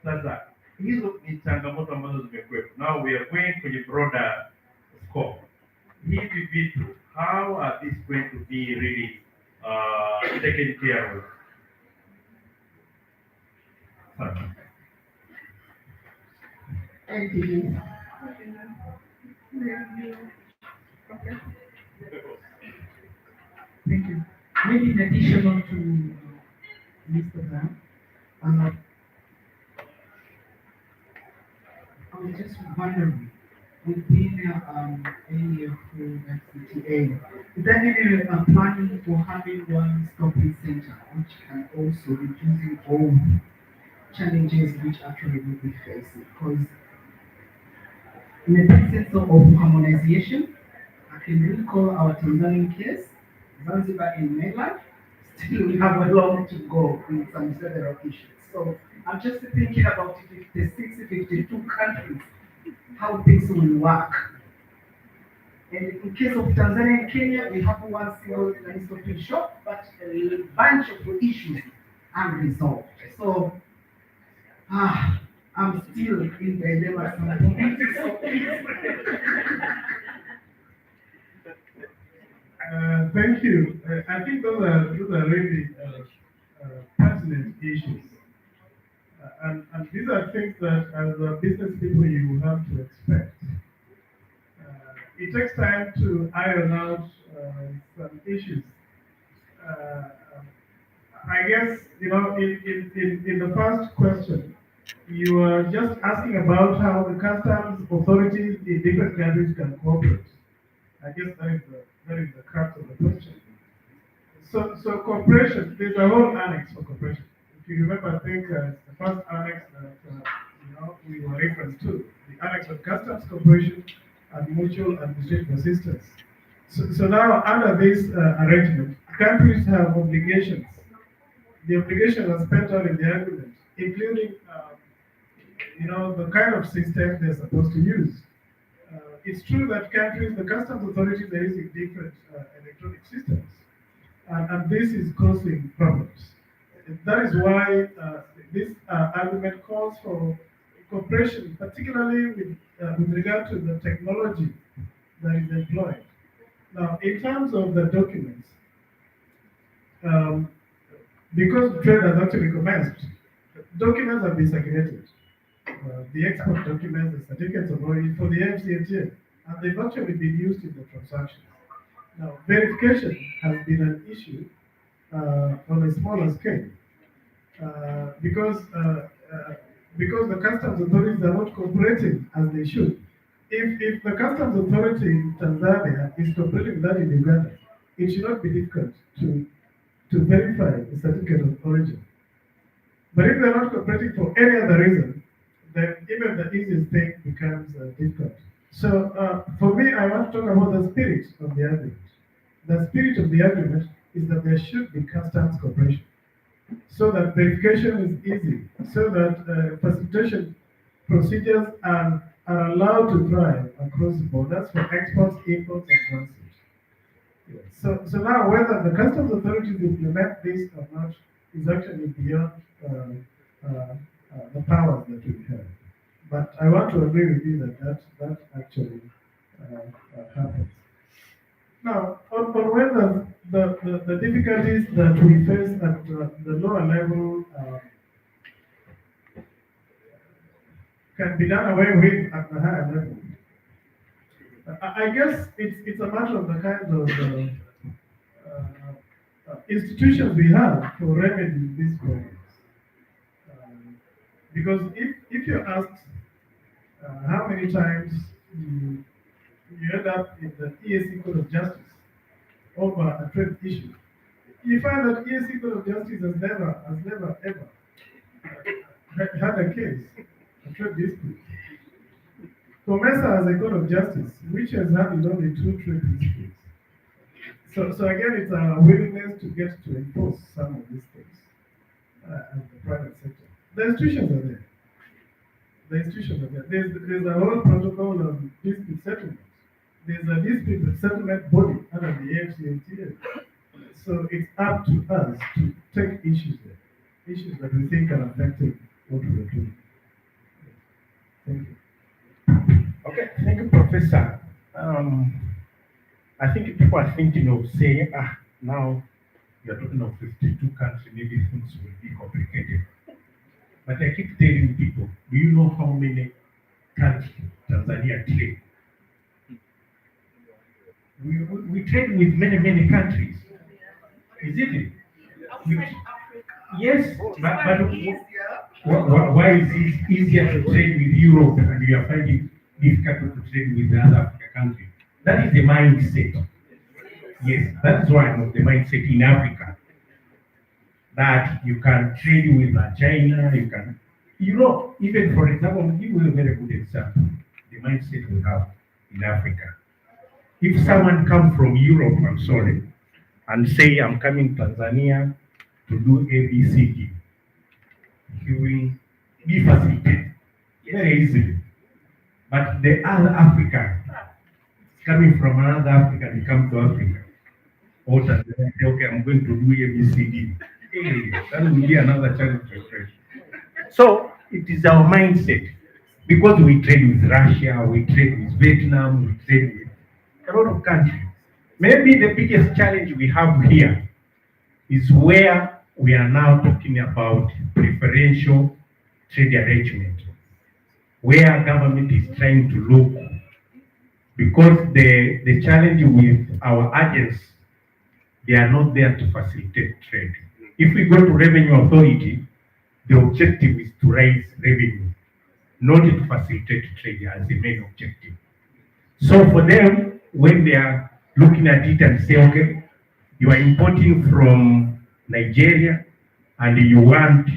Sasa hizo ni changamoto ambazo zimekuwepo. Now we are going to the broader scope. Hivi vitu, how are these going to be really taken care of? Thank you. Thank you. Maybe in addition to Mr. Brown, I was just wondering, within AfCFTA, is there any planning for having one stopping center which can also reducing all challenges which actually will be facing? Because in the sense of harmonization, I can recall our Tanzanian case, Zanzibar in mainland, still we have a long to go in some several issues. So I'm just thinking about the 52 countries, how this will work. And in case of Tanzania and Kenya, we have one single stopping shop, but a bunch of issues unresolved. So I'm still in the dilemma. Thank you. I think those are really pertinent issues. And these are things that as business people you have to expect. It takes time to iron out some issues. Uh, I guess, in the first question, you were just asking about how the customs authorities in different countries can cooperate. I guess that is the crux of the question. So cooperation, there's a whole annex for cooperation. If you remember, I think the first annex that we were referring to, the annex of customs cooperation and mutual administrative assistance. So now under this arrangement, countries have obligations. The obligations are spelled out in the agreement, including the kind of system they're supposed to use. It's true that the customs authorities are using different electronic systems, and this is causing problems. That is why this argument calls for cooperation, particularly with regard to the technology that is employed. Now, in terms of the documents, um, because trade has actually commenced, documents have been circulated. The export documents, the certificates of origin for the AfCFTA, and they've actually been used in the transactions. Now, verification has been an issue on a smaller scale because the customs authorities are not cooperating as they should. If the customs authority in Tanzania is cooperating with that in Uganda, it should not be difficult to verify the certificate of origin. But if they're not cooperating for any other reason, then even the easiest thing becomes difficult. So for me, I want to talk about the spirit of the agreement. The spirit of the agreement is that there should be customs cooperation, so that verification is easy, so that facilitation procedures are allowed to thrive across borders for exports, imports, and transit. So now whether the customs authorities implement this or not is actually beyond the powers that we have. But I want to agree with you that actually happens. Now, on whether the difficulties that we face at the lower level can be done away with at the higher level, I guess it's a matter of the kind of institutions we have for remedying these problems. Because if you're asked how many times you end up in the EAC Court of Justice over a trade issue, you find that EAC Court of Justice has never ever had a case, a trade dispute. COMESA has a Court of Justice, which has handled only 2 trade disputes. So again, it's a willingness to get to enforce some of these things as the private sector. The institutions are there. There's a whole protocol of dispute settlement. There's a dispute settlement body under the AfCFTA. So it's up to us to take issues there, issues that we think are affecting what we are doing. Thank you. Okay, thank you, Professor. I think people are thinking of saying, now you're talking of 52 countries, maybe things will be complicated. But I keep telling people, do you know how many countries Tanzania trade? We trade with many countries, isn't it? Yes, but why is it easier to trade with Europe and you are finding it difficult to trade with the other African countries? That is the mindset. Yes, that is one of the mindset in Africa. That you can trade with China, even for example, I'll give you a very good example. The mindset we have in Africa. If someone comes from Europe, and say I'm coming to Tanzania to do ABCD, he will be facilitated very easily. But the other African coming from another Africa, they come to Africa. Or Tanzania say, okay, I'm going to do ABCD. Hey, that will be another challenge for trade. So it is our mindset. Because we trade with Russia, we trade with Vietnam, we trade with a lot of countries. Maybe the biggest challenge we have here is where we are now talking about preferential trade arrangement, where government is trying to look because the challenge with our agents, they are not there to facilitate trade. If we go to revenue authority, the objective is to raise revenue, not to facilitate trade as the main objective. So for them, when they are looking at it and say, okay, you are importing from Nigeria and you want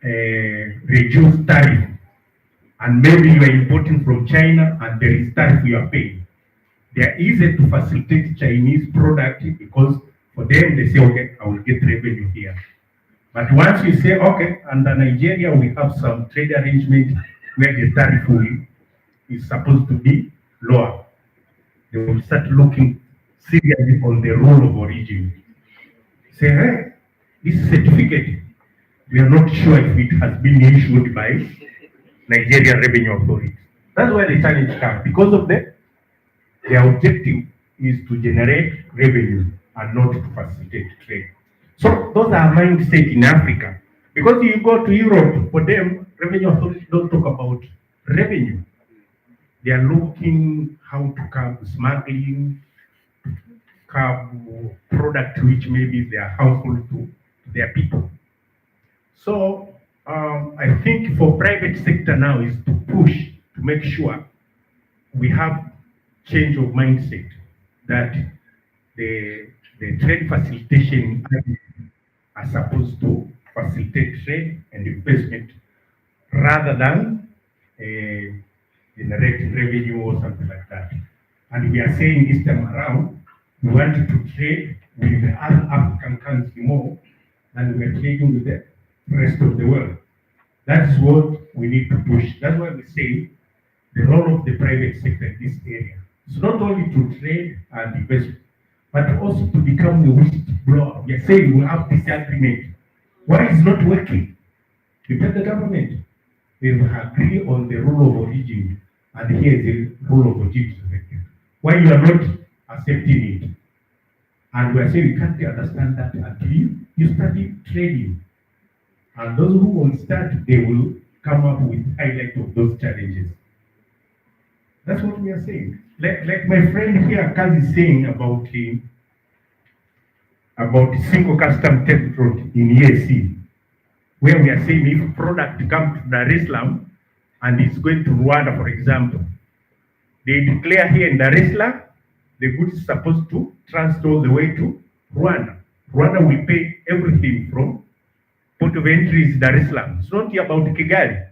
a reduced tariff, and maybe you are importing from China and there is tariff you are paying. They are easy to facilitate Chinese product because for them they say, okay, I will get revenue here. But once you say, okay, under Nigeria we have some trade arrangement where the tariff is supposed to be lower, they will start looking seriously on the rule of origin. Say, hey, this certificate, we are not sure if it has been issued by Nigerian Revenue Authority. That's where the challenge comes. Because of that, their objective is to generate revenue and not to facilitate trade. So those are mindset in Africa. Because you go to Europe, for them, revenue authorities don't talk about revenue. They are looking how to curb smuggling, curb product which maybe they are harmful to their people. So I think for private sector now is to push to make sure we have change of mindset that the trade facilitation are supposed to facilitate trade and investment rather than generate revenue or something like that. And we are saying this time around, we want to trade with the other African countries more than we are trading with the rest of the world. That is what we need to push. That's why we say the role of the private sector in this area is not only to trade and invest, but also to become a whistleblower. We are saying we have this agreement. Why is not working? You tell the government. They agree on the rule of origin, and here is the rule of origin. Why you are not accepting it? And we are saying we can't understand that until you study trading. And those who will start, they will come up with highlight of those challenges. That's what we are saying. Like my friend here, Kaz, is saying about single custom tax road in EAC, where we are saying if product comes to Dar es Salaam and it's going to Rwanda, for example, they declare here in Dar es Salaam, the goods is supposed to transfer all the way to Rwanda. Rwanda will pay everything from port of entry is Dar es Salaam. It's not about Kigali.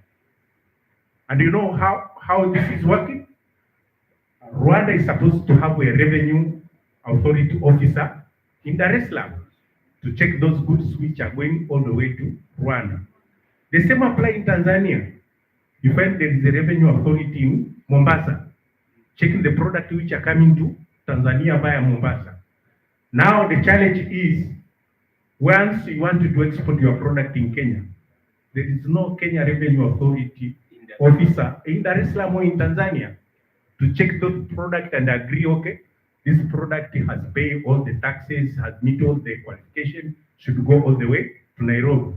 And you know how this is working? Rwanda is supposed to have a revenue authority officer in Dar es Salaam to check those goods which are going all the way to Rwanda. The same apply in Tanzania. You find there is a revenue authority in Mombasa, checking the product which are coming to Tanzania via Mombasa. Now the challenge is, once you want to export your product in Kenya, there is no Kenya Revenue Authority officer in Dar es Salaam or in Tanzania to check those product and agree, okay, this product has paid all the taxes, has met all the qualifications, should go all the way to Nairobi.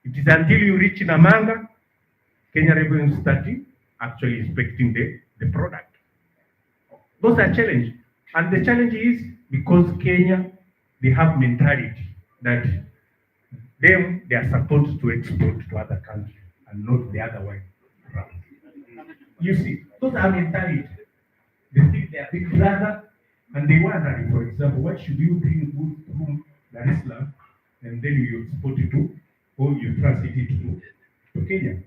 It is until you reach Namanga, Kenya Revenue Authority actually inspecting the product. Those are challenges. And the challenge is because Kenya, they have mentality that they are supposed to export to other countries and not the other way around. You see, those are mentality. They think they are big brother and they wonder, for example, what should you bring goods from Dar es Salaam and then you export it to, or you transit it to Kenya.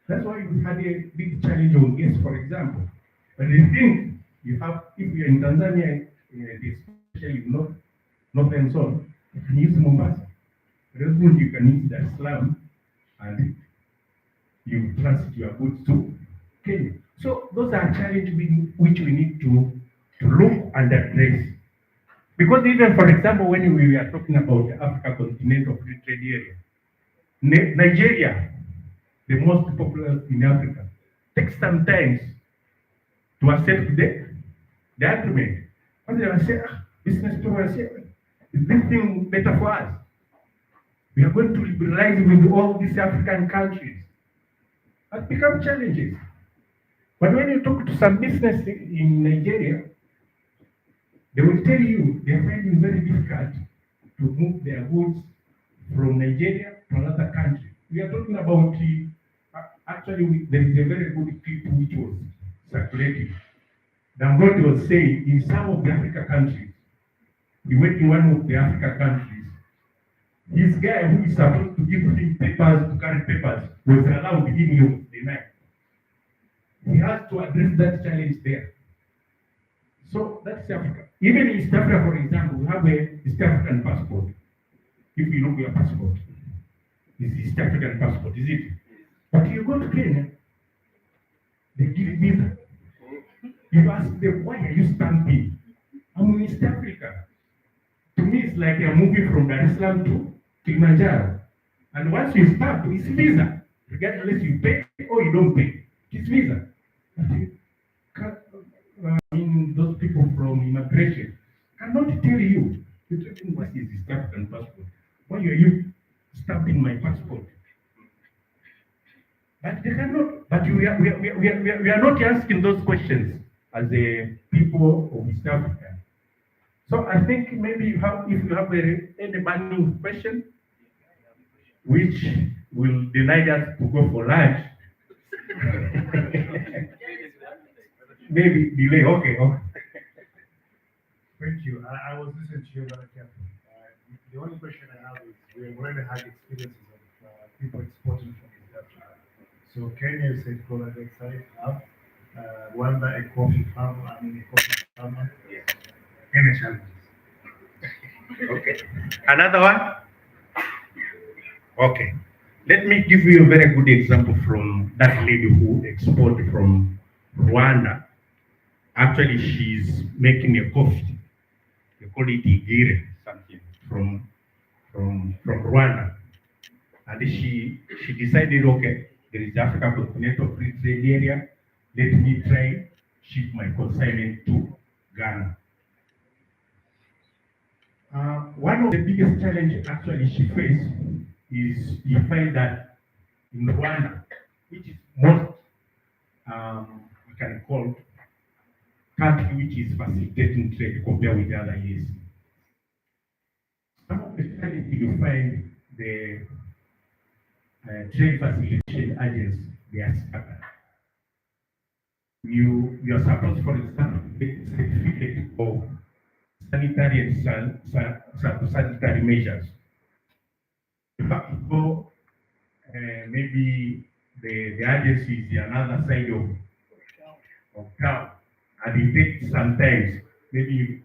That's why we had a big challenge on gas, for example. But the thing you have, if you're in Tanzania, especially northern zone, you can use Mombasa. The other thing you can use Dar es Salaam and you transit your goods to Kenya. So those are challenges which we need to look and address. Because even, for example, when we are talking about the Africa Continental Free Trade Area, Nigeria, the most popular in Africa, takes some time to accept the agreement. And they will say, business people will say, is this thing better for us? We are going to liberalize with all these African countries. That become challenges. But when you talk to some business in Nigeria, they will tell you they are finding it very difficult to move their goods from Nigeria to another country. We are talking about, there is a very good clip which was circulating. Dangote was saying in some of the Africa countries, he went in one of the Africa countries, this guy who is supposed to give him papers, to carry papers, was allowed in, he was denied. He has to address that challenge there. So that's Africa. Even in East Africa, for example, we have a East African passport. If you look at your passport, it's East African passport, is it? But you go to Kenya, they give you visa. You ask them, why are you stamping? I'm in East Africa. To me, it's like you're moving from Dar es Salaam to Kilimanjaro. And once you stamp, it's visa. Regardless you pay or you don't pay. It's visa. Those people from immigration cannot tell you, you're talking what is East African passport? Why are you stamping my passport? But they cannot, but we are not asking those questions as a people of East Africa. So I think maybe if you have any burning question, which will deny us to go for lunch, maybe delay. Okay. Thank you. I was listening to you very carefully. The only question I have is we have already had experiences of people exporting from East Africa. So Kenya is a collateral side hub. Rwanda, a coffee farmer. Yes. Any challenges? Okay. Another one? Okay. Let me give you a very good example from that lady who exported from Rwanda. Actually, she's making a coffee. They call it igire, something from Rwanda. And she decided, okay, there is Africa Continental Free Trade Area. Let me try ship my consignment to Ghana. One of the biggest challenges actually she faced is you find that in Rwanda, which is most we can call country which is facilitating trade compared with the other years. Some of the challenges you find the trade facilitation agents, they are scattered. You are supposed, for example, to get certificate of sanitary and sanitary measures. You have to go, maybe the agency is another side of town, and it takes sometimes, maybe you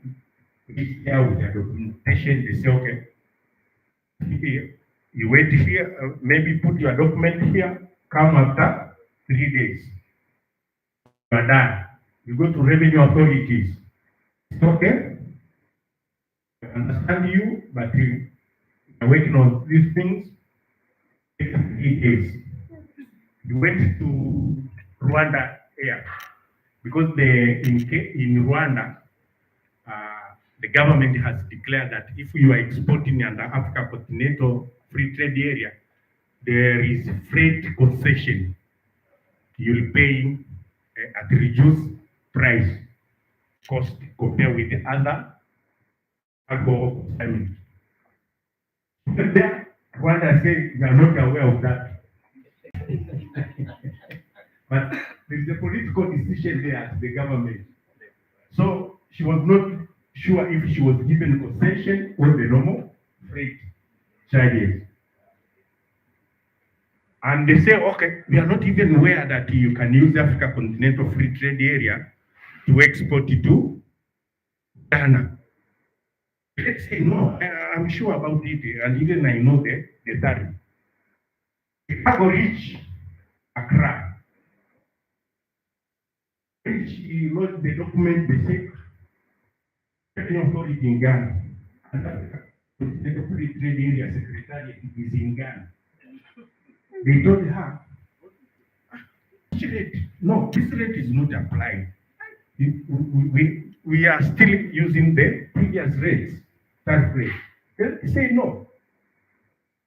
reach there with your documentation, they say, okay, here, you wait here, maybe put your document here, come after 3 days. You are done. You go to revenue authorities. It's okay. I understand you, but you are working on these things. Take 3 days. You went to Rwanda Air because in Rwanda, the government has declared that if you are exporting under Africa Continental Free Trade Area, there is freight concession. You'll pay at reduced price cost compared with the other cargo consignment. There, Rwanda said we are not aware of that. But there is a political decision there at the government. So she was not sure if she was given concession or the normal freight charges. And they say, okay, we are not even aware that you can use Africa Continental Free Trade Area to export it to Ghana. Let's say, no, I'm sure about it, and even I know the tariff. The cargo reach Accra. She wrote the document, they say, Revenue Authority in Ghana, and Africa Continental Free Trade Area Secretariat is in Ghana. They told her, no, this rate is not applied. We are still using the previous rates, tariff rate. They say no.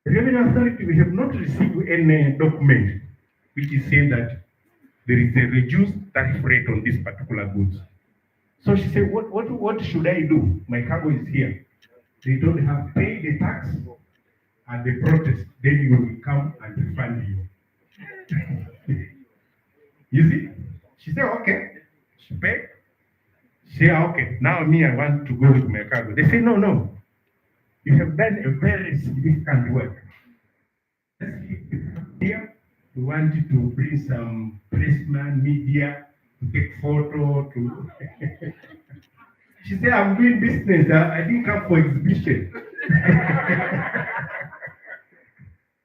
The Revenue Authority, we have not received any document which is saying that there is a reduced tariff rate on this particular goods. So she said, what should I do? My cargo is here. They don't have pay the tax and the protest. Then you will come and refund you. You see? She said, okay. She paid. She said, okay. Now me, I want to go with my cargo. They say, no, no. You have done a very significant work. Here, we want you to bring some pressman, media, to take photo, to... She said, I'm doing business. I didn't come for exhibition.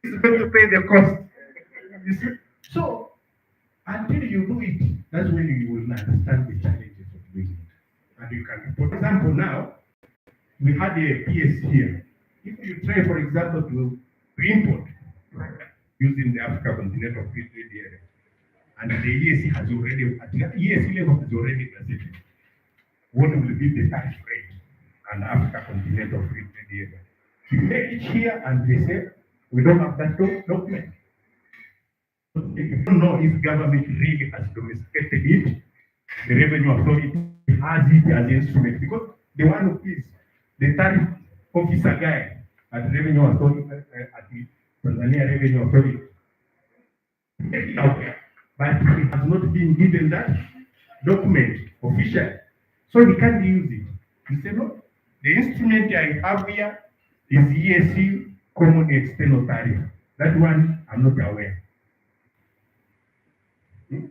It's going to pay the cost. You see? So, until you do it, that's when you will understand the challenges of doing it. And you can, for example, now, we had a PS here. If you try, for example, to import using the Africa Continental Free Trade Area, and the EAC has already, at the EAC level has already presented what will be the tax rate and Africa Continental Free Trade Area. You make it here and they say, we don't have that document. If you don't know if government really has domesticated it, the revenue authority has it as an instrument, because the one who is the tariff officer guy at revenue authority, at the Tanzania Revenue Authority, but he has not been given that document officially, so he can't use it. He said, no, the instrument I have here is EAC Common External Tariff. That one I'm not aware.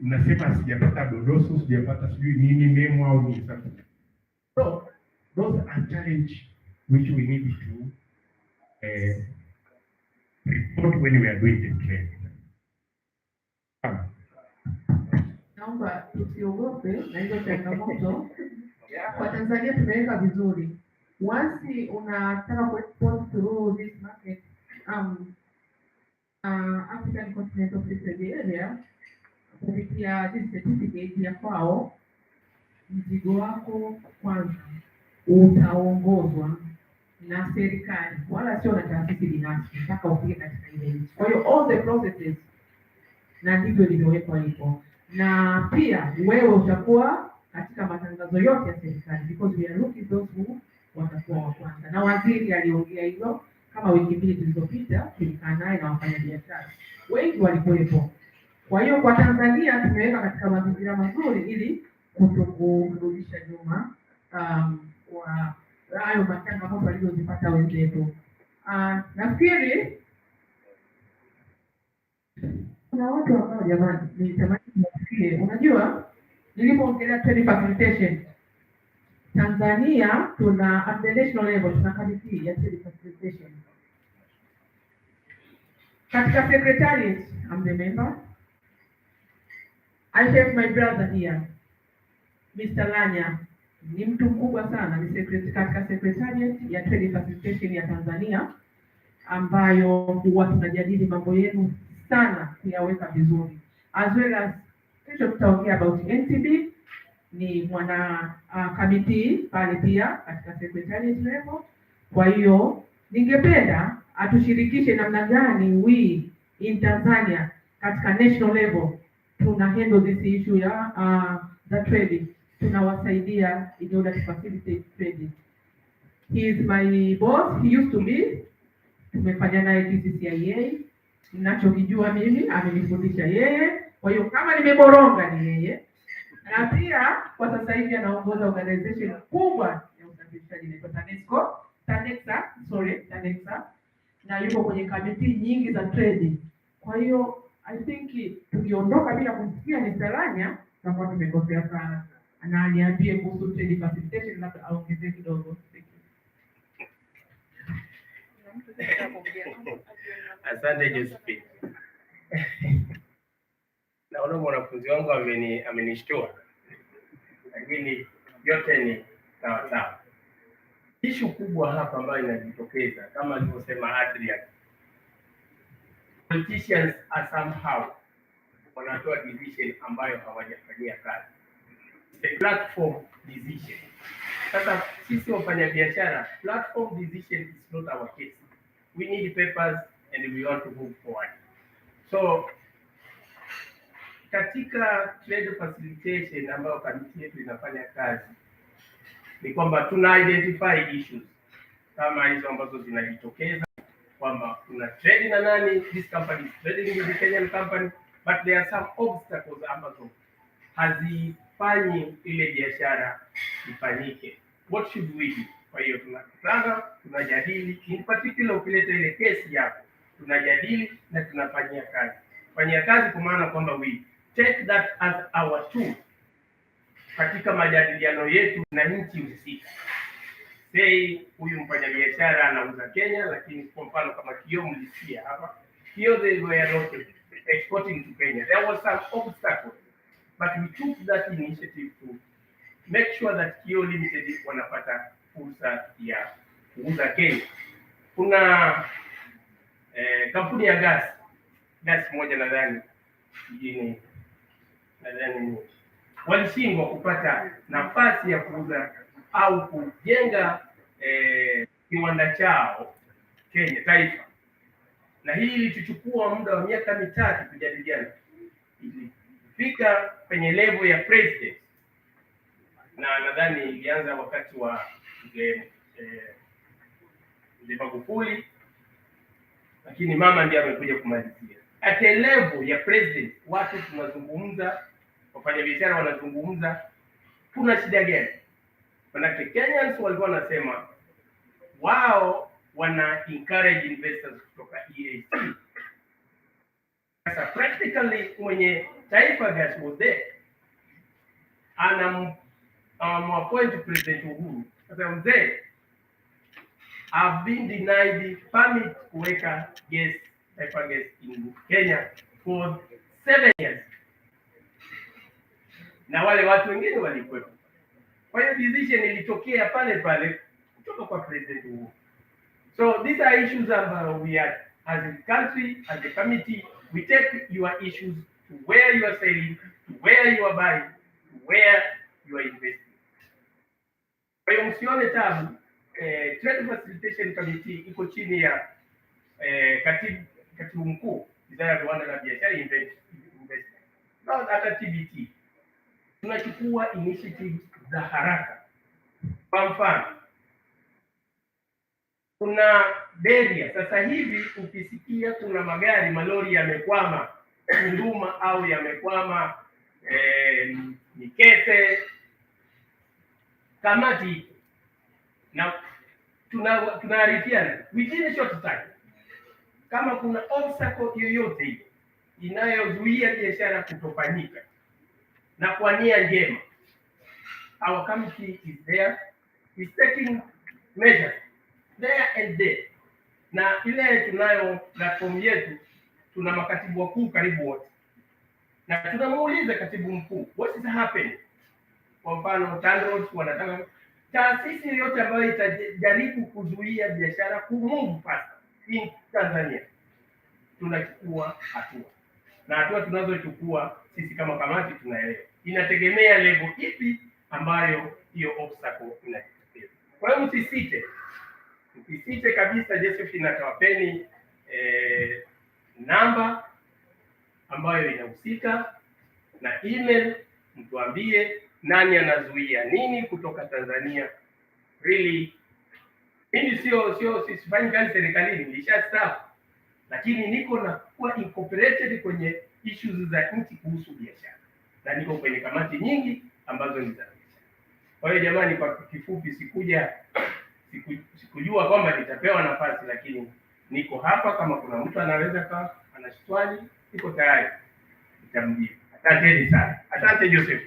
Nasema sijapata dodoso, sijapata sijui nini memo au nini. So those are challenges which we need to report when we are doing the trade. Naomba tusiogope na hizo changamoto. Kwa Tanzania tumeweka vizuri. Once unataka kuexport through this market, African Continental Free Trade Area, kupitia this certificate ya kwao, mzigo wako kwanza utaongozwa na serikali, wala sio na taasisi binafsi, mpaka ufike katika ile nchi. Kwa hiyo all the processes na ndivyo ilivyowekwa hivyo, na pia wewe utakuwa katika matangazo yote ya serikali, because we are looking those who watakuwa wa kwanza. Na waziri aliongea hilo kama wiki mbili zilizopita, tulikaa naye na wafanyabiashara wengi walikuwepo. Kwa hiyo kwa Tanzania tumeweka katika mazingira mazuri ili kutokurudisha nyuma kwa hayo changamoto walizozipata wenzetu. Nafikiri kuna watu ambao jamani nilitamani kusikia. Unajua, nilipoongelea trade facilitation, Tanzania tuna at the national level tuna kamati ya trade facilitation. Katika secretariat, I'm the member. I have my brother here, Mr. Lanya, ni mtu mkubwa sana, ni katika secretariat ya trade facilitation ya Tanzania, ambayo huwa tunajadili mambo yenu sana kuyaweka vizuri. As well as kesho tutaongea about NTB, ni mwana kamiti pale pia katika secretariat level. Kwa hiyo ningependa atushirikishe namna gani we in Tanzania katika national level tuna handle this issue ya the trading, tunawasaidia in order to facilitate trading. He is my boss, he used to be, tumefanya naye TCCIA, ninachokijua mimi amenifundisha yeye, kwa hiyo kama nimeboronga ni yeye. Na pia kwa sasa hivi anaongoza organization kubwa ya usafirishaji inaitwa TANEXA, na yuko kwenye kamati nyingi za trading. Kwa hiyo I think tukiondoka bila kumsikia Mr. Lanya tutakuwa tumekosea sana. Na aniambie kuhusu trade facilitation na aongezee kidogo. Asante Josephine. Naona mwanafunzi wangu amenishtua, lakini yote ni sawa sawa. Ishu kubwa hapa ambayo inajitokeza kama alivyosema Adrian, politicians are somehow wanatoa decision ambayo hawajafanyia kazi. The platform decision. Sasa sisi wafanyabiashara, platform decision is not our case. We need papers and we want to move forward. So katika trade facilitation ambayo kamiti yetu inafanya kazi ni kwamba tuna identify issues kama hizo ambazo zinajitokeza kwamba kuna trade na nani, this company is trading with the Kenyan company, but there are some obstacles ambazo hazifanyi ile biashara ifanyike. What should we do? Kwa hiyo tunakutana, tunajadili, in particular ukileta ile kesi yako, tunajadili na tunafanyia kazi. Fanyia kazi kwa maana kwamba we take that as our tool katika majadiliano yetu na nchi husika. Say huyu mfanyabiashara anauza Kenya, lakini kwa mfano kama Kio mlisikia hapa, Kio they were not exporting to Kenya. There was some obstacle, but we took that initiative to make sure that Kio Limited wanapata fursa ya kuuza Kenya. Kuna kampuni ya gas moja nadhani mjini, nadhani walishindwa kupata nafasi ya kuuza au kujenga kiwanda chao Kenya taifa, na hii ilichukua muda wa miaka mitatu kujadiliana. Ilifika kwenye level ya president, na nadhani ilianza wakati wa Magufuli, lakini mama ndiye amekuja kumalizia. At a level ya president, watu tunazungumza, wafanyabiashara wanazungumza, kuna shida gani? Manake Kenyans walikuwa wanasema wao wana encourage investors kutoka EAC. Sasa practically mwenye Taifa Gas was there, appoint President Uhuru. Sasa mzee, I've been denied permit kuweka Taifa Gas in Kenya for 7 years, na wale watu wengine walikuwepo. Kwa hiyo decision ilitokea pale pale kutoka kwa President Uhuru. So these are issues that we are, as a country, as a committee, we take your issues to where you are selling, to where you are buying, to where you are investing. Kwa hiyo msione tabu, Trade Facilitation Committee iko chini ya katibu mkuu Wizara ya Viwanda na Biashara Investment. Na hata TBT tunachukua initiative za haraka. Kwa mfano, kuna beria sasa hivi ukisikia kuna magari malori yamekwama Tunduma au yamekwama Mikese, kamati na tunaarifiana within a short time kama kuna obstacle yoyote inayozuia biashara kutofanyika na kwa nia njema. Our committee is there, is taking measures there and there. Na ile tunayo platform yetu, tuna makatibu wakuu karibu wote, na tunamuuliza katibu mkuu what is happening. Kwa mfano TANROADS wanataka taasisi yoyote ambayo itajaribu kuzuia biashara kumove fast in Tanzania, tunachukua hatua, na hatua tunazochukua sisi kama kamati tunaelewa inategemea level ipi ambayo hiyo obstacle inatokea. Kwa hiyo msisite kabisa. Josephine atawapeni namba ambayo inahusika na email, mtuambie nani anazuia nini kutoka Tanzania. Really, mimi sifanyi kazi serikalini, nilishastaafu, lakini niko na kuwa incorporated kwenye issues za nchi kuhusu biashara, na niko kwenye kamati nyingi ambazo ni za biashara. Kwa hiyo jamani, kwa kifupi, sikujua kwamba nitapewa nafasi, lakini niko hapa. Kama kuna mtu anaweza ana swali, niko tayari nitamjibu. Asanteni sana. Asante Joseph.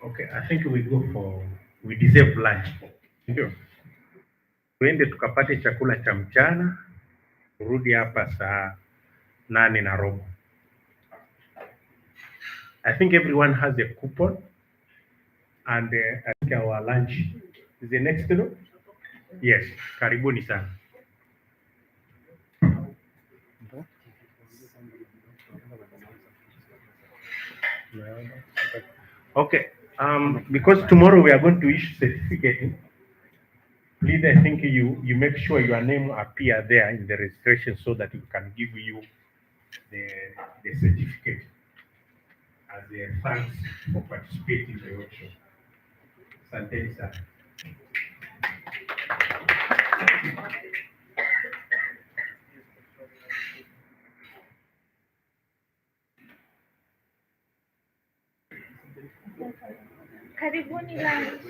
Okay, I think we deserve lunch. Ndio. Tuende tukapate chakula cha mchana, turudi hapa saa 8:15. I think everyone has a coupon, and I think our lunch is the next one. Yes, karibuni sana. Okay. Because tomorrow we are going to issue certificate, please, I think you make sure your name appear there in the registration so that we can give you the certificate as a thanks for participating in the workshop. Asanteni sana. Karibuni lunch.